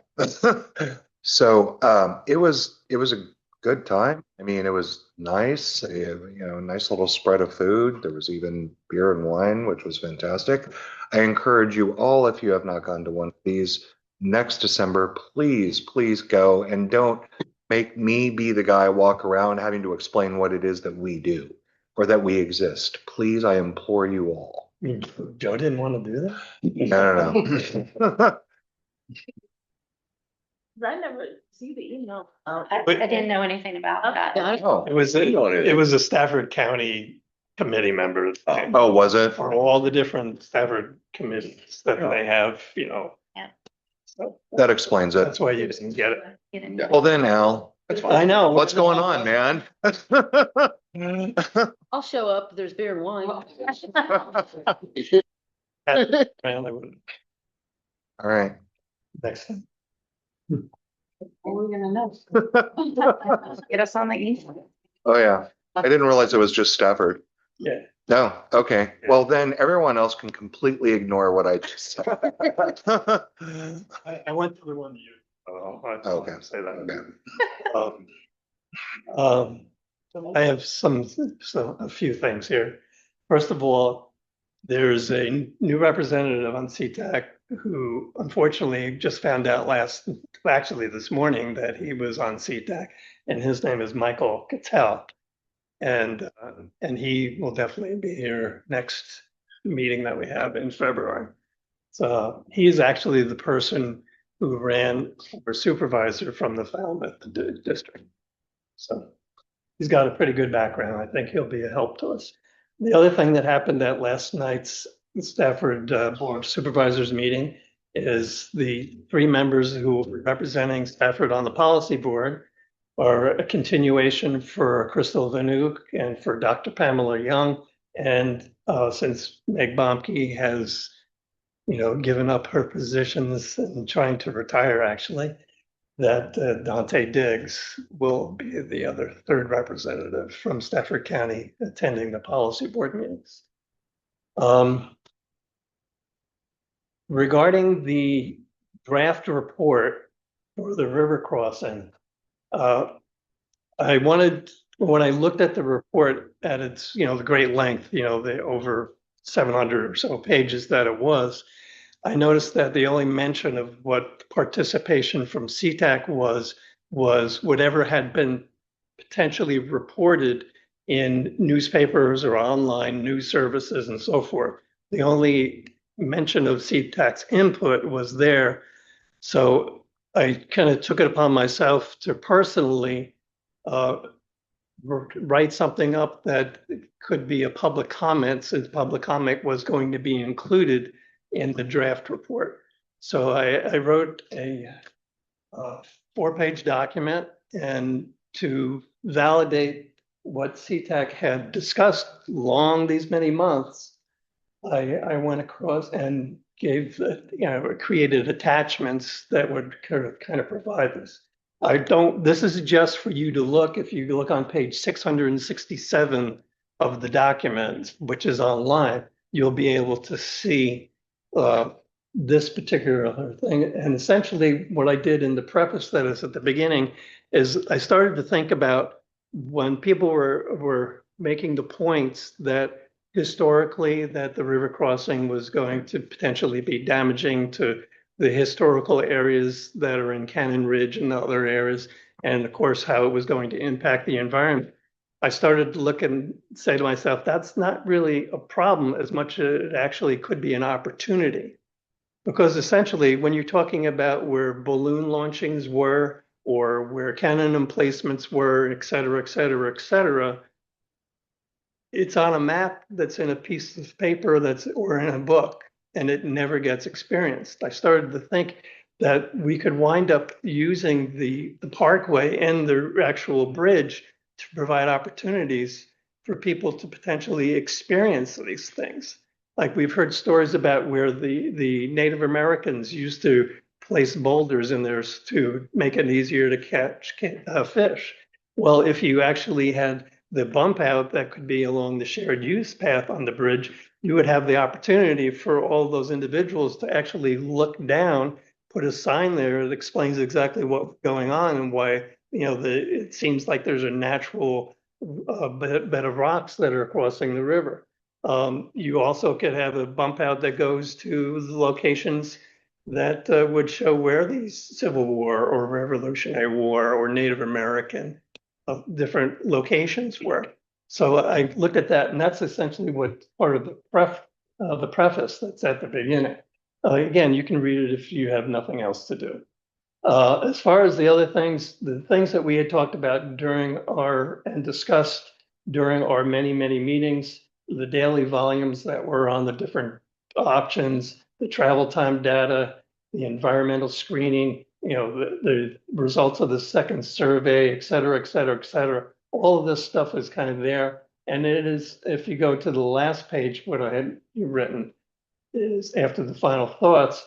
so it was a good time. I mean, it was nice, nice little spread of food. There was even beer and wine, which was fantastic. I encourage you all, if you have not gone to one of these next December, please go, and don't make me be the guy walk around having to explain what it is that we do or that we exist. Please, I implore you all. Joe didn't want to do that? No. I never see the email. I didn't know anything about that. Oh, It was a Stafford County committee member. oh, was it? For all the different Stafford committees that they have, So That explains it. that's why you didn't get it. Well then, Al, I know. what's going on, man? I'll show up. There's beer and wine. All right. Next time. We're gonna know. Get us on the email. Oh yeah, I didn't realize it was just Stafford. Yeah. No, okay. Well, then everyone else can completely ignore what I just said. I went to the one you. Okay. Say that. Okay. I have a few things here. First of all, there's a new representative on CTAC who unfortunately just found out this morning that he was on CTAC, and his name is Michael Cattell. And he will definitely be here next meeting that we have in February. So he's actually the person who ran for supervisor from the Falmouth district. So he's got a pretty good background. I think he'll be a help to us. The other thing that happened at last night's Stafford Board of Supervisors meeting is the 3 members who were representing Stafford on the policy board are a continuation for Crystal Vanuk and for Dr. Pamela Young And since Meg Bomke has, given up her positions and trying to retire, actually, that Dante Diggs will be the other third representative from Stafford County attending the policy board meetings. Regarding the draft report for the river crossing, when I looked at the report at its, the great length, the over 700 or so pages that it was, I noticed that the only mention of what participation from CTAC was whatever had been potentially reported in newspapers or online news services and so forth. The only mention of CTAC's input was there. So I kind of took it upon myself to personally write something up that could be a public comment, since public comment was going to be included in the draft report. So I wrote a 4-page document, and to validate what CTAC had discussed long these many months, I went across and gave, created attachments that would kind of provide this. This is just for you to look. If you look on page 667 of the document, which is online, you'll be able to see this particular thing. And essentially what I did in the preface that is at the beginning is I started to think about when people were making the points that historically that the river crossing was going to potentially be damaging to the historical areas that are in Cannon Ridge and other areas, and of course how it was going to impact the environment. I started to look and say to myself, that's not really a problem as much as it actually could be an opportunity. Because essentially, when you're talking about where balloon launchings were or where cannon emplacements were, et cetera, et cetera, et cetera, it's on a map that's in a piece of paper or in a book, and it never gets experienced. I started to think that we could wind up using the parkway and the actual bridge to provide opportunities for people to potentially experience these things. Like we've heard stories about where the Native Americans used to place boulders in there to make it easier to catch fish. Well, if you actually had the bump out that could be along the shared use path on the bridge, you would have the opportunity for all those individuals to actually look down, put a sign there that explains exactly what's going on and why, it seems like there's a natural bed of rocks that are crossing the river. You also could have a bump out that goes to the locations that would show where these Civil War or Revolutionary War or Native American different locations were. So I looked at that, and that's essentially what part of the preface that's at the beginning. Again, you can read it if you have nothing else to do. As far as the other things, the things that we had talked about and discussed during our many, many meetings, the daily volumes that were on the different options, the travel time data, the environmental screening, the results of the second survey, et cetera, et cetera, et cetera. All of this stuff is kind of there. And it is, if you go to the last page, what I had written is after the final thoughts,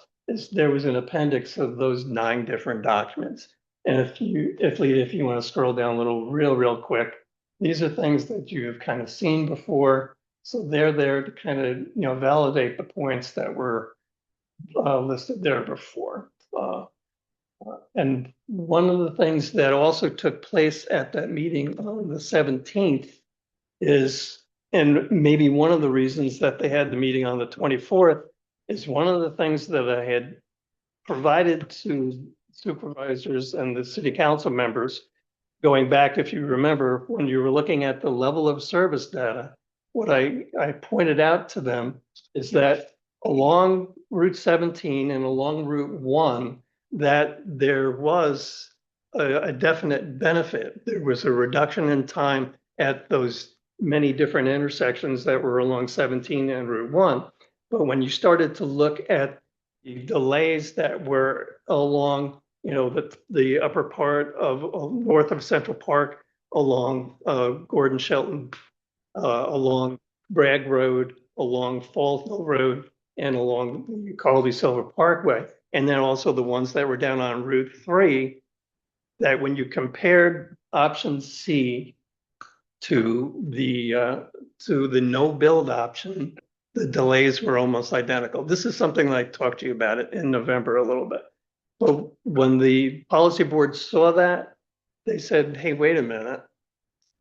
there was an appendix of those 9 different documents. And if you want to scroll down a little real quick, these are things that you have kind of seen before. So they're there to kind of, validate the points that were listed there before. And one of the things that also took place at that meeting on the 17th is, and maybe one of the reasons that they had the meeting on the 24th, is one of the things that I had provided to supervisors and the city council members, going back, if you remember, when you were looking at the level of service data, what I pointed out to them is that along Route 17 and along Route 1, that there was a definite benefit. There was a reduction in time at those many different intersections that were along 17 and Route 1. But when you started to look at the delays that were along, the upper part of north of Central Park, along Gordon Shelton, along Bragg Road, along Fall Hill Road, and along the Carly Silver Parkway. And then also the ones that were down on Route 3, that when you compared option C to the no build option, the delays were almost identical. This is something I talked to you about it in November a little bit. But when the policy board saw that, they said, hey, wait a minute.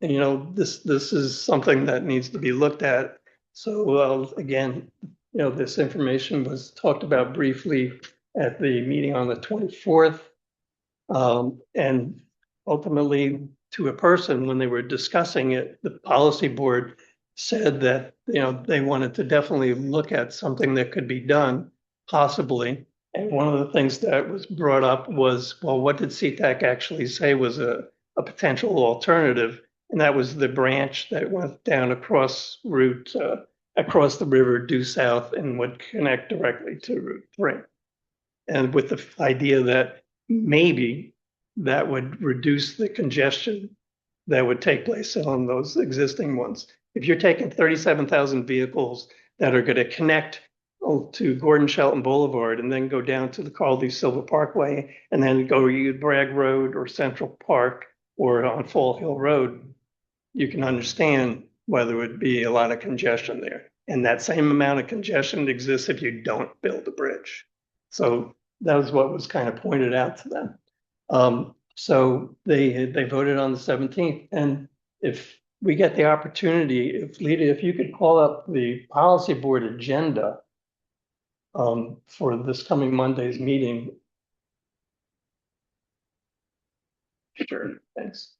And, this is something that needs to be looked at. So again, this information was talked about briefly at the meeting on the 24th. And ultimately, to a person, when they were discussing it, the policy board said that, they wanted to definitely look at something that could be done, possibly. And one of the things that was brought up was, well, what did CTAC actually say was a potential alternative? And that was the branch that went down across across the river due south and would connect directly to Route 3. And with the idea that maybe that would reduce the congestion that would take place on those existing ones. If you're taking 37,000 vehicles that are going to connect to Gordon Shelton Boulevard and then go down to the Carl D. Silver Parkway and then go to Bragg Road or Central Park or on Fall Hill Road, you can understand why there would be a lot of congestion there. And that same amount of congestion exists if you don't build a bridge. So that was what was kind of pointed out to them. So they voted on the 17th. And if we get the opportunity, if you could call up the policy board agenda for this coming Monday's meeting. Sure, thanks.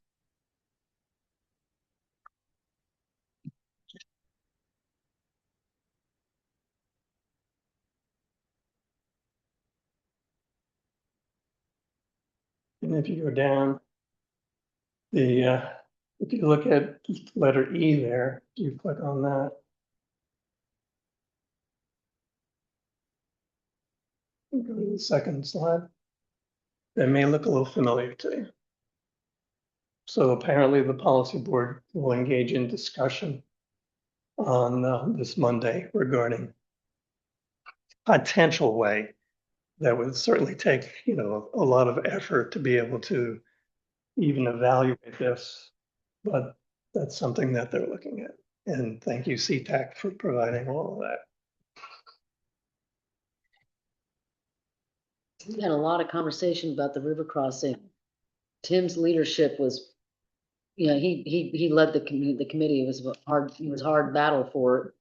And if you go down, if you look at letter E there, you click on that. Go to the second slide. That may look a little familiar to you. So apparently the policy board will engage in discussion on this Monday regarding potential way that would certainly take, a lot of effort to be able to even evaluate this, but that's something that they're looking at. And thank you, CTAC, for providing all of that. We had a lot of conversation about the river crossing. Tim's leadership was, he led the committee. It was a hard battle for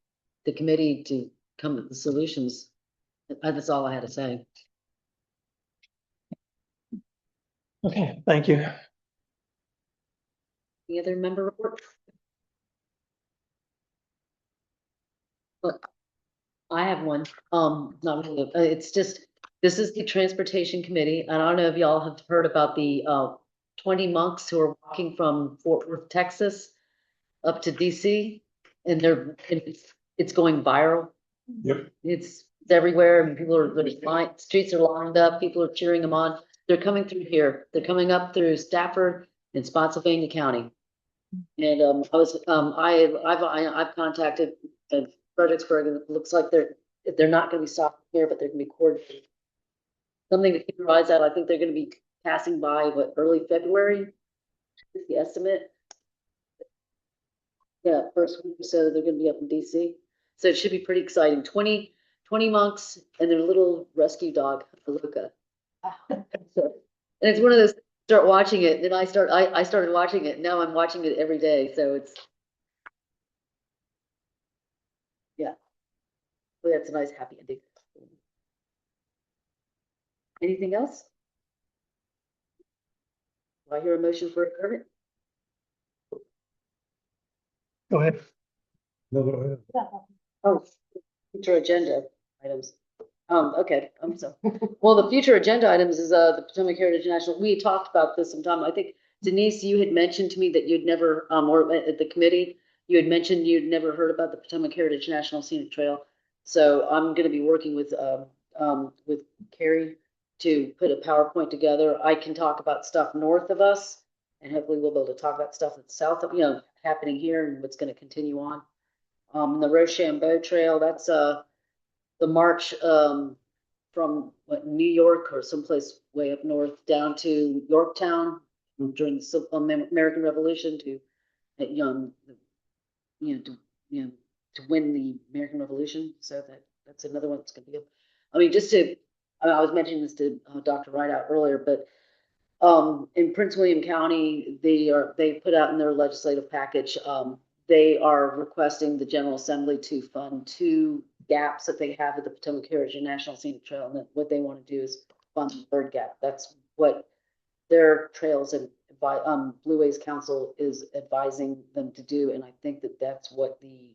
the committee to come up with solutions. That's all I had to say. Okay, thank you. Any other member report? But I have one. Not really. It's just, this is the transportation committee. And I don't know if y'all have heard about the 20 monks who are walking from Fort Worth, Texas, up to DC, and it's going viral. Yep. It's everywhere, and people are streets are lined up. People are cheering them on. They're coming through here. They're coming up through Stafford and Spotsylvania County. And I've contacted Fredericksburg, and it looks like they're not going to be stopped here, but they're going to be coordinated. Something to keep your eyes out. I think they're going to be passing by early February is the estimate. Yeah, first week or so they're going to be up in DC, so it should be pretty exciting. 20 monks and their little rescue dog, Aluka. So, and it's one of those, start watching it, then I started watching it. Now I'm watching it every day, so it's, yeah, well, that's a nice happy ending. Anything else? Do I hear a motion for adjournment? Go ahead. Oh, future agenda items. Okay, I'm sorry. Well, the future agenda items is the Potomac Heritage National. We talked about this sometime. I think Denise, you had mentioned to me that you'd never, or at the committee, you had mentioned you'd never heard about the Potomac Heritage National Scenic Trail. So I'm going to be working with Carrie to put a PowerPoint together. I can talk about stuff north of us, and hopefully we'll be able to talk about stuff that's south of, happening here and what's going to continue on. The Rochambeau Trail, that's, the march, from what, New York or someplace way up north down to Yorktown during the American Revolution to, to, to win the American Revolution. So that's another one that's gonna be, I mean, just to, I was mentioning this to Dr. Rideout earlier, but in Prince William County, they put out in their legislative package, they are requesting the General Assembly to fund 2 gaps that they have at the Potomac Heritage and National Scenic Trail. And what they want to do is fund the 3rd gap. That's what their trails and Blue Ways Council is advising them to do. And I think that that's what the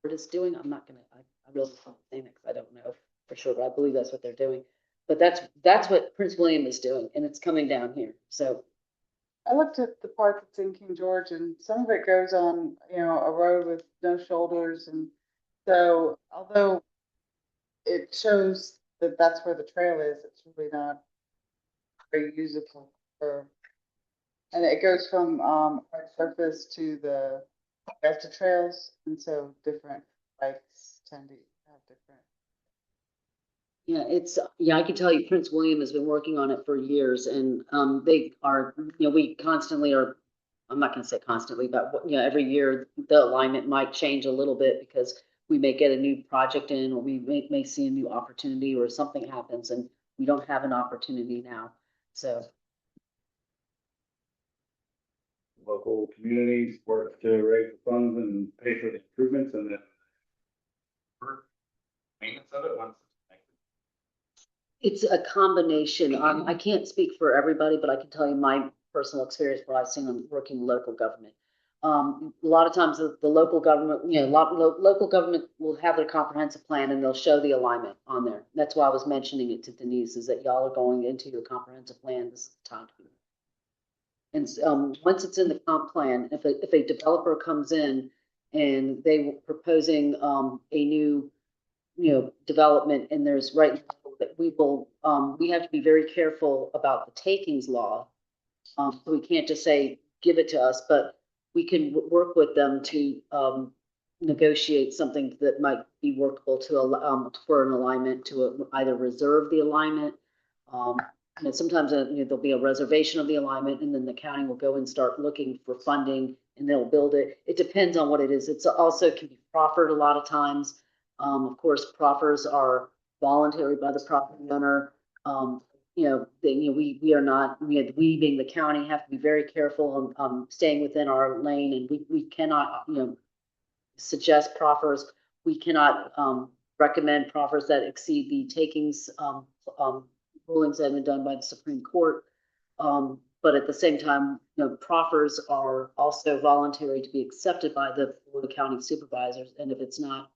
board is doing. I'm not gonna, I really can't say it because I don't know for sure, but I believe that's what they're doing. But that's what Prince William is doing, and it's coming down here. So I looked at the part that's in King George, and some of it goes on, a road with no shoulders, and so although it shows that that's where the trail is, it's really not very usable for. And it goes from hard surface to the Augusta trails, and so different bikes tend to have different. yeah, I can tell you Prince William has been working on it for years, and they are, we constantly are, I'm not going to say constantly, but every year the alignment might change a little bit because we may get a new project in, or we may see a new opportunity, or something happens and we don't have an opportunity now. So Local communities work to raise the funds and pay for the improvements, and then maintenance of it once it's it's a combination. I can't speak for everybody, but I can tell you my personal experience where I've seen them working in local government. A lot of times the local government, local government will have their comprehensive plan and they'll show the alignment on there. That's why I was mentioning it to Denise, is that y'all are going into your comprehensive plan. This is the time to do it. And once it's in the comp plan, if a developer comes in and they were proposing a new, development, and there's right that we have to be very careful about the takings law. So we can't just say give it to us, but we can work with them to negotiate something that might be workable to for an alignment, to either reserve the alignment. Sometimes there'll be a reservation of the alignment, and then the county will go and start looking for funding, and they'll build it. It depends on what it is. It's also can be proffered a lot of times. Of course, proffers are voluntary by the property owner. We are not, we being the county have to be very careful on staying within our lane, and we cannot, suggest proffers. We cannot recommend proffers that exceed the takings rulings that have been done by the Supreme Court. But at the same time, proffers are also voluntary to be accepted by the county supervisors. And if it's not,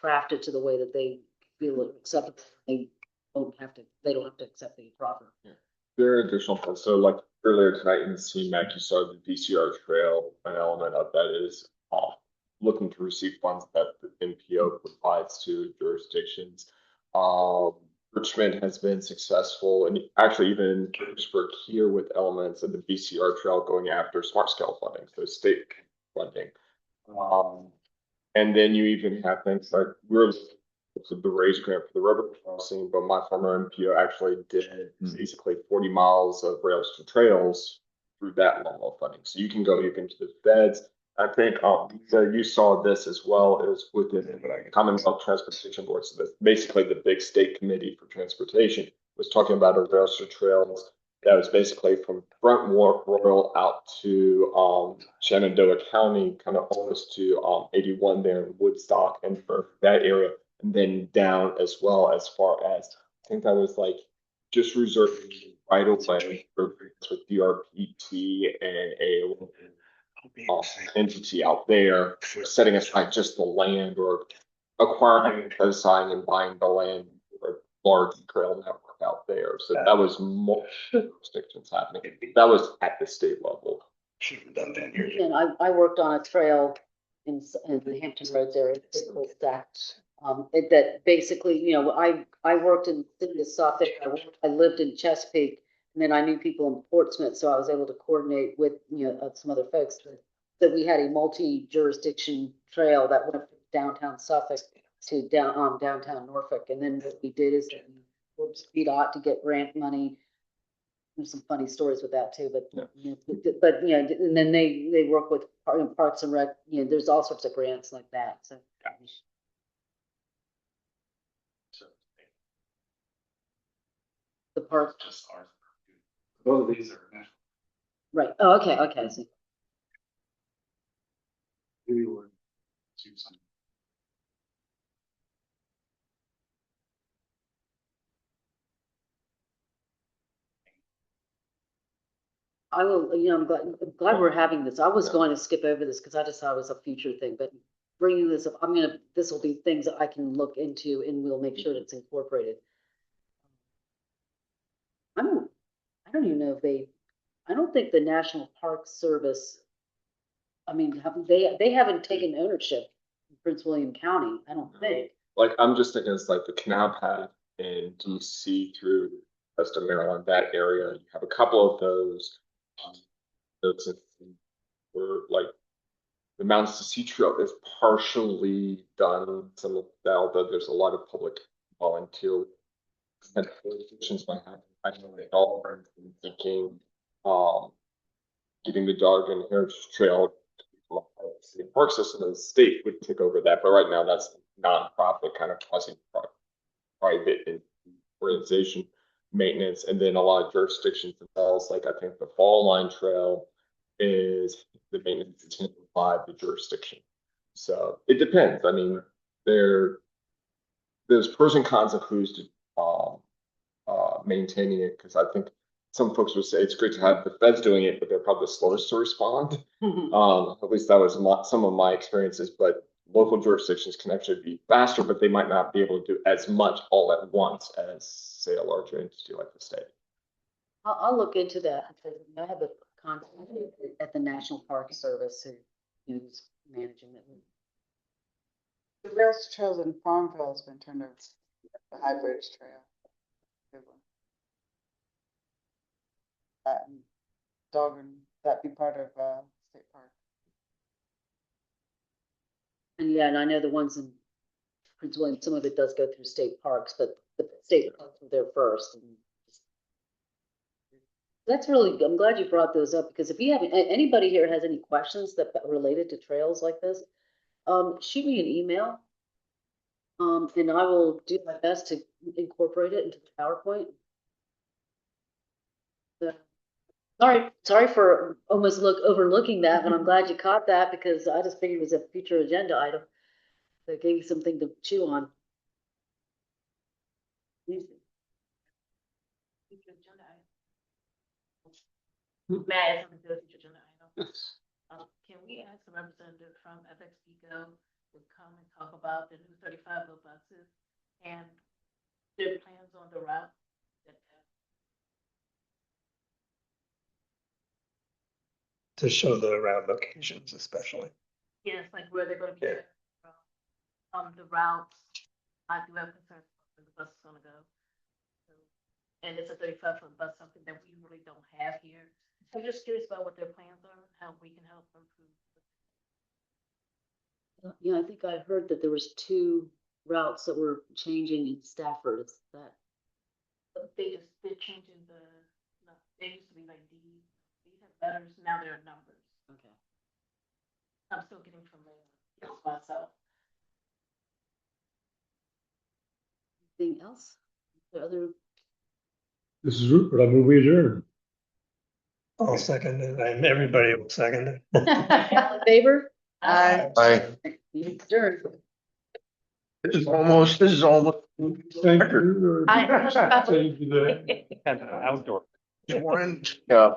crafted to the way that they feel it acceptable, they don't have to accept the proffer. Yeah. There are additional points. So like earlier tonight in the CMAC, you saw the VCR trail. An element of that is looking to receive funds that the NPO provides to jurisdictions. Richmond has been successful, and actually even Pittsburgh here with elements of the VCR trail going after smart scale funding, so state funding. And then you even have things like the raise grant for the river crossing, but my former MPO actually did basically 40 miles of rails to trails through that level of funding. So you can go even to the feds. I think you saw this as well as within the Commonwealth Transportation Board. So that's basically the big state committee for transportation was talking about a rails to trails that was basically from Front Royal out to Shenandoah County, kind of almost to 81 there in Woodstock and for that area, and then down as well as far as I think that was like just reserving right away with DRPT and a entity out there setting aside just the land or acquiring, codifying, and buying the land for a large trail network out there. So that was more jurisdictions happening. That was at the state level. Should have done 10 years. And I worked on a trail in the Hampton Roads area, that basically, I worked in the city of Suffolk. I lived in Chesapeake, and then I knew people in Portsmouth, so I was able to coordinate with some other folks that we had a multi-jurisdiction trail that went from downtown Suffolk to downtown Norfolk. And then what we did is that we worked with VDOT to get grant money. There's some funny stories with that too, but, and then they work with Parks and Rec, there's all sorts of grants like that, so. The park, Just ours. Both of these are national. right, oh, okay, I see. We would do something. I will, I'm glad we're having this. I was going to skip over this because I just thought it was a future thing, but bringing this up, this will be things that I can look into and we'll make sure it's incorporated. I don't even know if I don't think the National Park Service, they haven't taken ownership in Prince William County, I don't think. Like, I'm just thinking it's like the canal path in DC through west of Maryland, that area. You have a couple of those. Those were like the Mountains to Sea Trail is partially done. Some of that, although there's a lot of public volunteer and organizations might have. I know they all are thinking, getting the Dargan Heritage Trail the park system of the state would take over that, but right now that's nonprofit kind of quasi-private organization maintenance, and then a lot of jurisdictions themselves, like I think the Fall Line Trail is the maintenance is by the jurisdiction. So it depends. I mean, there's pros and cons of who's maintaining it, because I think some folks would say it's great to have the feds doing it, but they're probably the slowest to respond. At least that was some of my experiences, but local jurisdictions can actually be faster, but they might not be able to do as much all at once as, say, a larger entity like the state. I'll look into that. I have a contact at the National Park Service who's managing it. The rails trails in Farmville has been turned over to the High Bridge Trail. Good one. That and that'd be part of state park. And I know the ones in Prince William, some of it does go through state parks, but the state parks were there first. And that's really, I'm glad you brought those up, because if you have anybody here has any questions that related to trails like this, shoot me an email. And I will do my best to incorporate it into the PowerPoint. Sorry for almost overlooking that, but I'm glad you caught that, because I just figured it was a future agenda item that gave you something to chew on. Future agenda item. May I add something to the future agenda item? Can we ask a representative from FXBGO to come and talk about the new 35 buses and their plans on the route? To show the route locations especially. Yes, like where they're gonna be. The routes, I do have concerns about where the bus is gonna go. And it's a 35-foot bus, something that we really don't have here. I'm just curious about what their plans are, how we can help improve. Yeah, I think I heard that there was 2 routes that were changing in Stafford. Is that? They're changing they used to be like these have letters, now they're numbers. Okay. I'm still getting familiar with myself. Anything else? The other? This is Rupert. I move we adjourn. I'll second it, and everybody will second it. All in favor? Aye. You adjourned. This is almost. Thank Record. you. I- Thank you. Outdoor. One. Yeah.